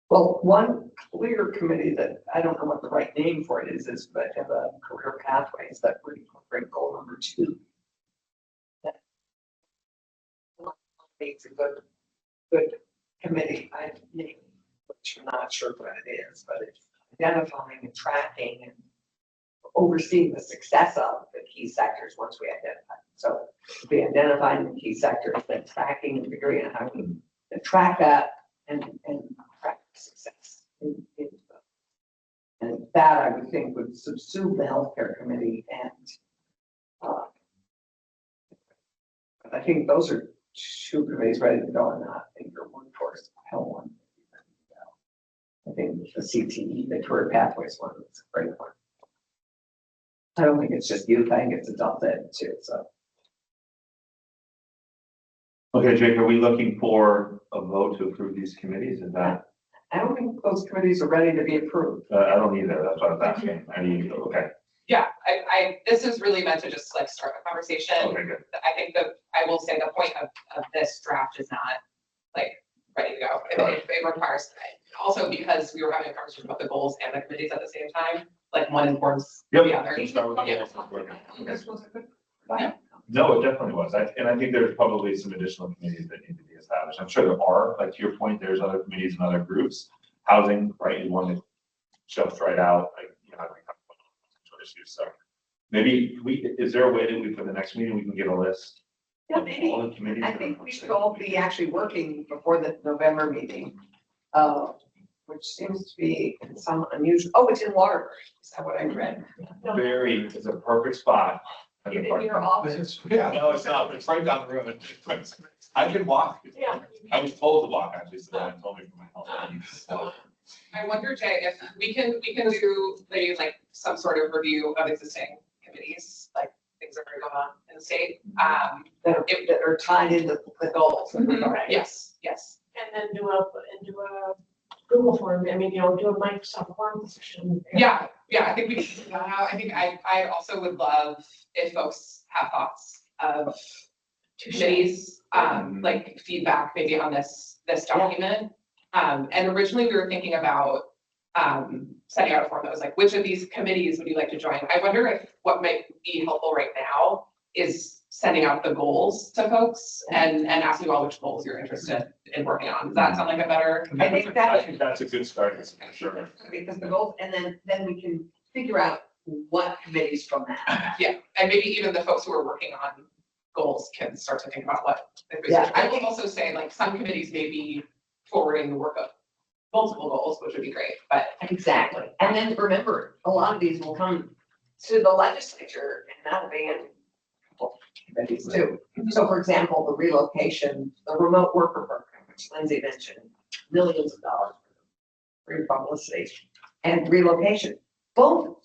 Well, one clear committee that I don't know what the right name for it is but have a career pathways that would incorporate goal number 2. That makes a good committee, which I'm not sure what it is, but it's identifying and tracking and overseeing the success of the key sectors once we identify. So we identifying the key sectors, then tracking and figuring out how we can track that and track success. And that I would think would subsume the healthcare committee and I think those are 2 committees ready to go, and I think your workforce health one. I think the CTE, the career pathways one, is a great one. I don't think it's just youth, I think it's adult ed too, so. Okay, Jake, are we looking for a vote to approve these committees? Is that? I don't think those committees are ready to be approved. I don't either. That's what I was asking. I need, okay. Yeah, this is really meant to just like start the conversation. Okay, good. I think I will say the point of this draft is not like ready to go. It requires, also because we were having a conversation about the goals and the committees at the same time, like one informs the other. We'll start with the Yeah. goals. This was a good. Yeah. No, it definitely was. And I think there's probably some additional committees that need to be established. I'm sure there are, like to your point, there's other committees and other groups. Housing, right, you want to jump right out, like, you know, how do we talk about potential issues? So maybe is there a way that for the next meeting, we can get a list? Yeah, of maybe. all the committees I that think are- we should all be actually working before the November meeting, which seems to be some unusual, it's in Waterbury, is that what I read? It's a perfect spot. In your office. Yeah. No, it's not, it's right down the road. I can walk. Yeah. I was told to walk, actually, so that told me for my health needs, so. I wonder, Jay, if we can do maybe like some sort of review of existing committees, like things that are going on in the state. That are tied into the goals. Right. Yes. And then do a Google form, do a Microsoft form session. Yeah, I think we can do that. I think I also would love if folks have thoughts of committees, like feedback maybe on this document. And originally we were thinking about sending out a form that was like, which of these committees would you like to join? I wonder if what might be helpful right now is sending out the goals to folks and asking you all which goals you're interested in working on. Does that sound like a better? I think I think that's a good start, for sure. Because the goals, and then we can figure out what committees from that. Yeah, and maybe even the folks who are working on goals can start to think about what. Yeah. I will also say, like, some committees may be forwarding the work of multiple goals, which would be great, but. Exactly. And then remember, a lot of these will come to the legislature and that'll be in committees too. So for example, the relocation, the remote worker program, which Lindsay mentioned, millions of dollars for free publicity and relocation, both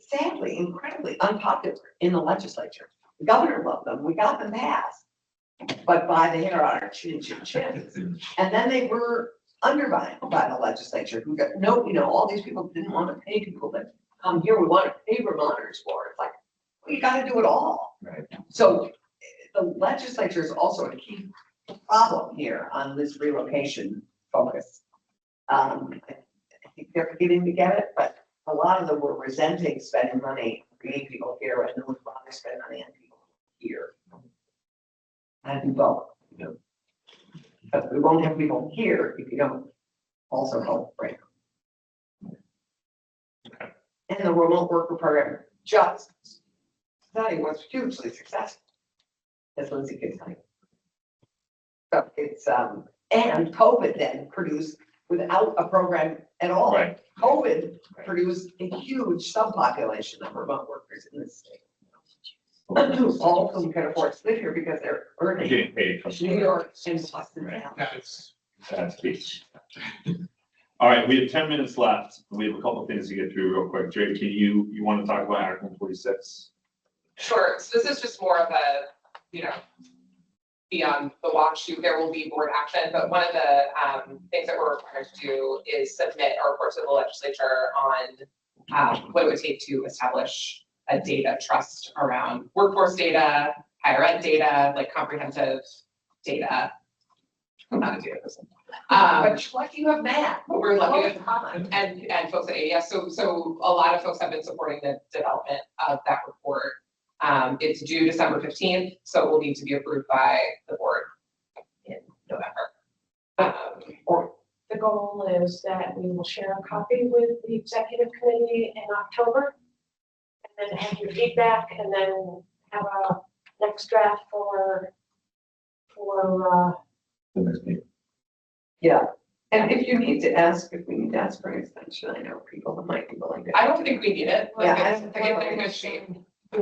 sadly, incredibly unpopular in the legislature. The governor loved them. We got them passed, but by the hair on our chin. And then they were undermined by the legislature who got all these people didn't want to pay people that come here. We want to pay Vermonters for it. It's like, well, you got to do it all. Right. So the legislature is also a key problem here on this relocation focus. I think they're beginning to get it, but a lot of them were resenting spending money, bringing people here, and then would rather spend money on people here. And do both. But we won't have people here if you don't also help bring them. And the remote worker program just was hugely successful, as Lindsay can tell you. So it's and COVID then produced without a program at all. Right. COVID produced a huge subpopulation of remote workers in this state. All of them can afford to live here because they're earning Getting paid from. New York and Boston Right. now. That's key. All right, we have 10 minutes left. We have a couple of things to get through real quick. Jay, can you want to talk about Article 46? Sure, so this is just more of a, be on the watch. There will be board action, but one of the things that we're required to do is submit our report to the legislature on what it would take to establish a data trust around workforce data, higher ed data, like comprehensive data. I'm not a data person. But you're lucky you have Matt. But we're lucky and folks at AES. So a lot of folks have been supporting the development of that report. It's due December 15th, so it will need to be approved by the board in November. The goal is that we will share a copy with the executive committee in October, and then have your feedback, and then have a next draft for The next meeting. Yeah, and if you need to ask, if we need to ask for an extension, I know people that might be willing to. I don't think we need it. Yeah, Like, I it's don't in think good shape.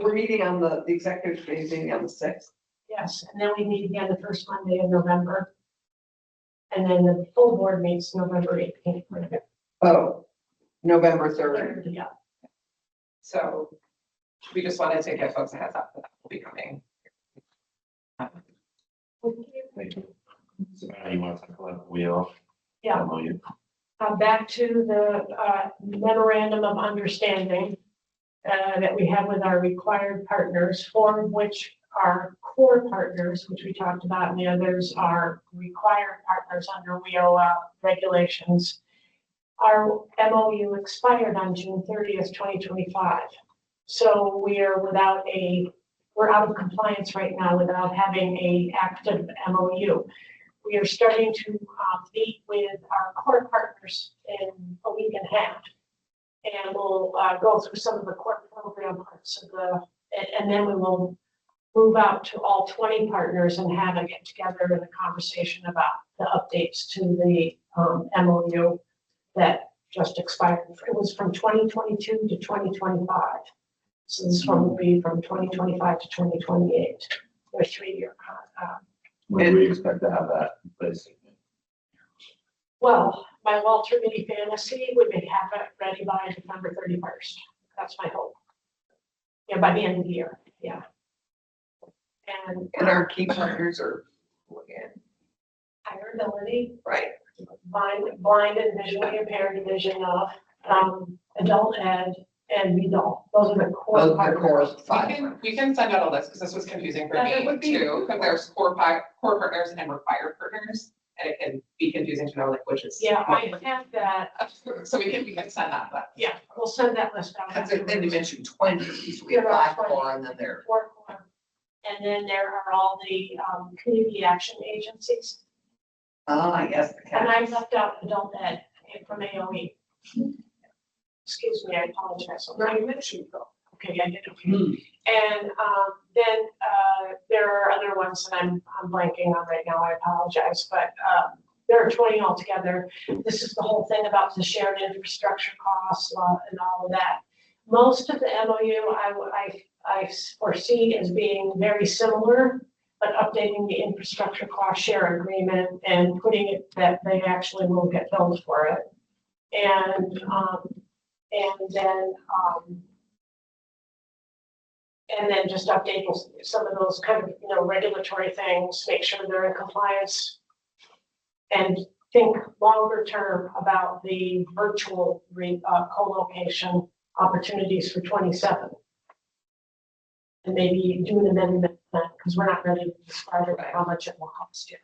We're meeting on the executive committee meeting on the 6th. yes, and then we meet again the first Monday in November. And then the full board meets November 18th. Oh, November 3rd. Yeah. So we just wanted to give folks a heads up that will be coming. Thank you. So now you want to talk about wheel? Yeah. Back to the memorandum of understanding that we have with our required partners, four of which are core partners, which we talked about, and the others are required partners under WIOA regulations. Our MOU expired on June 30th, 2025. So we're out of compliance right now without having a active MOU. We are starting to meet with our core partners in a week and a half. And we'll go through some of the core program parts of and then we will move out to all 20 partners and have a get together and a conversation about the updates to the MOU that just expired. It was from 2022 to 2025. So this one will be from 2025 to 2028. They're 3-year. When do we expect to have that in place? Well, my Walter Mitty fantasy would be have it ready by December 31st. That's my hope. Yeah, by the end of the year, yeah. And our key partners are higher ability, right, blind and visually impaired division of adult ed and adult. Those are the core partners. We can send out a list because this was confusing for Yeah, it me would be. too, because there's core partners and required partners. And it can be confusing to know like which is. Yeah, I have that. So we can send that, but. Yeah, we'll send that list out. Because then you mentioned 20, so we have 5 core and then there. 4 core. And then there are all the community action agencies. Yes. And I left out adult ed from AOE. Excuse me, I apologize. No, you mentioned though. Okay, I did, okay. And then there are other ones that I'm blanking on right now, I apologize, but there are 20 altogether. This is the whole thing about the shared infrastructure costs and all of that. Most of the MOU I foresee as being very similar, but updating the infrastructure cost share agreement and putting it that they actually will get billed for it. And then just update some of those kind of, regulatory things, make sure they're in compliance. And think longer term about the virtual co-location opportunities for 27. And maybe do an amendment because we're not ready to describe it, how much it will cost yet.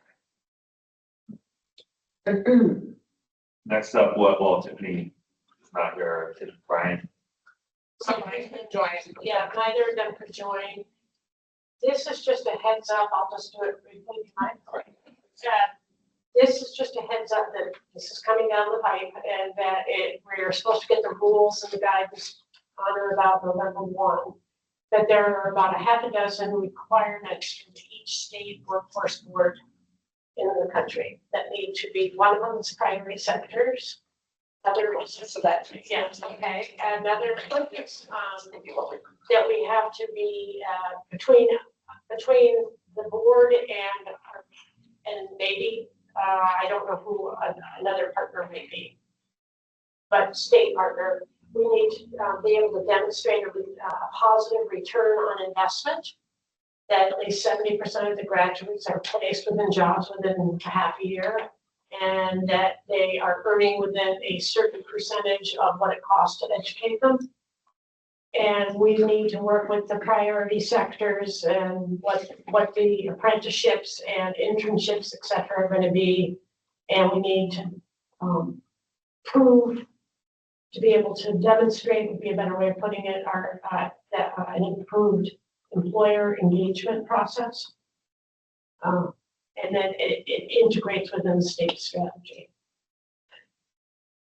Next up, Tiffany is not here, it's Brian. So I can join. Yeah, neither of them could join. This is just a heads up. I'll just do it briefly. This is just a heads up that this is coming down the pipe and that we're supposed to get the rules and the guidance on or about November 1. That there are about a half a dozen requirements from each state workforce board in the country that need to be, one of them is primary sectors. Other is so that, yes, okay, another focus that we have to be between the board and maybe I don't know who another partner may be, but state partner. We need to be able to demonstrate a positive return on investment that at least 70% of the graduates are placed within jobs within a half a year, and that they are earning within a certain percentage of what it costs to educate them. And we need to work with the priority sectors and what the apprenticeships and internships, et cetera, are gonna be. And we need to prove, to be able to demonstrate, would be a better way of putting it, an improved employer engagement process. And then it integrates within the state strategy.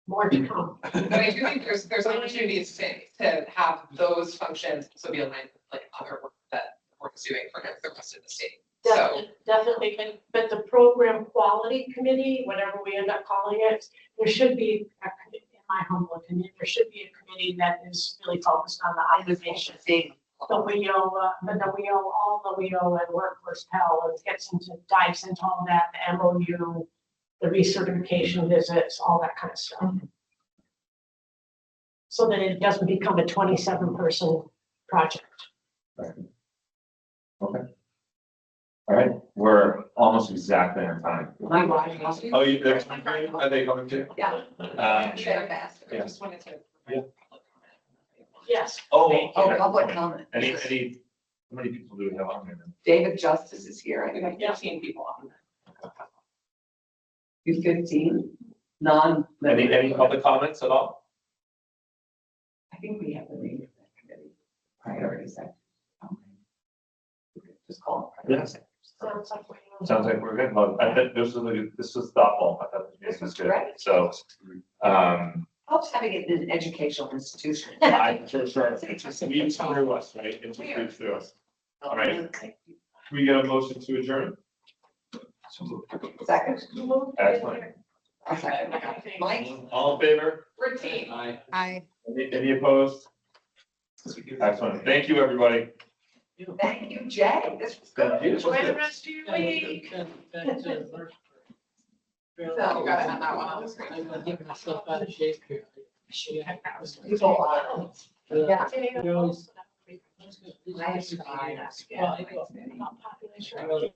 More to come. But I do think there's opportunities to have those functions also be aligned with like other work that we're doing for the rest of the state. So Definitely, but the program quality committee, whatever we end up calling it, there should be, in my humble opinion, there should be a committee that is really focused on the observation. The WIO, all the WIO and workforce Pell, and dives into all that, the MOU, the recertification visits, all that kind of stuff. So that it doesn't become a 27-person project. Okay. All right, we're almost exactly on time. My wife. Oh, are they coming too? Yeah. Share fast. I just wanted to. Yes. Oh, Public comment. how many people do we have on here then? David Justice is here. I We think have 15 people on there. you 15, non. Any public comments at all? I think we have the name of that committee, priorities. Just call it. Yes. Sounds like We're good. Well, I think this was thoughtful. I thought this was good. So, Helps having it in an educational institution. for sure. Weeds through us, right? It's weeds through us. All right. Can we get a motion to adjourn? Second. Excellent. Mike? All in favor? We're a team. Aye. Any opposed? Excellent. Thank you, everybody. Thank you, Jay. This was good. enjoy the rest of your week. You gotta have that one on the screen. I'm gonna get myself out of shape here. People are. Yeah. You're always- Nice try. Well, I go- Population. I really-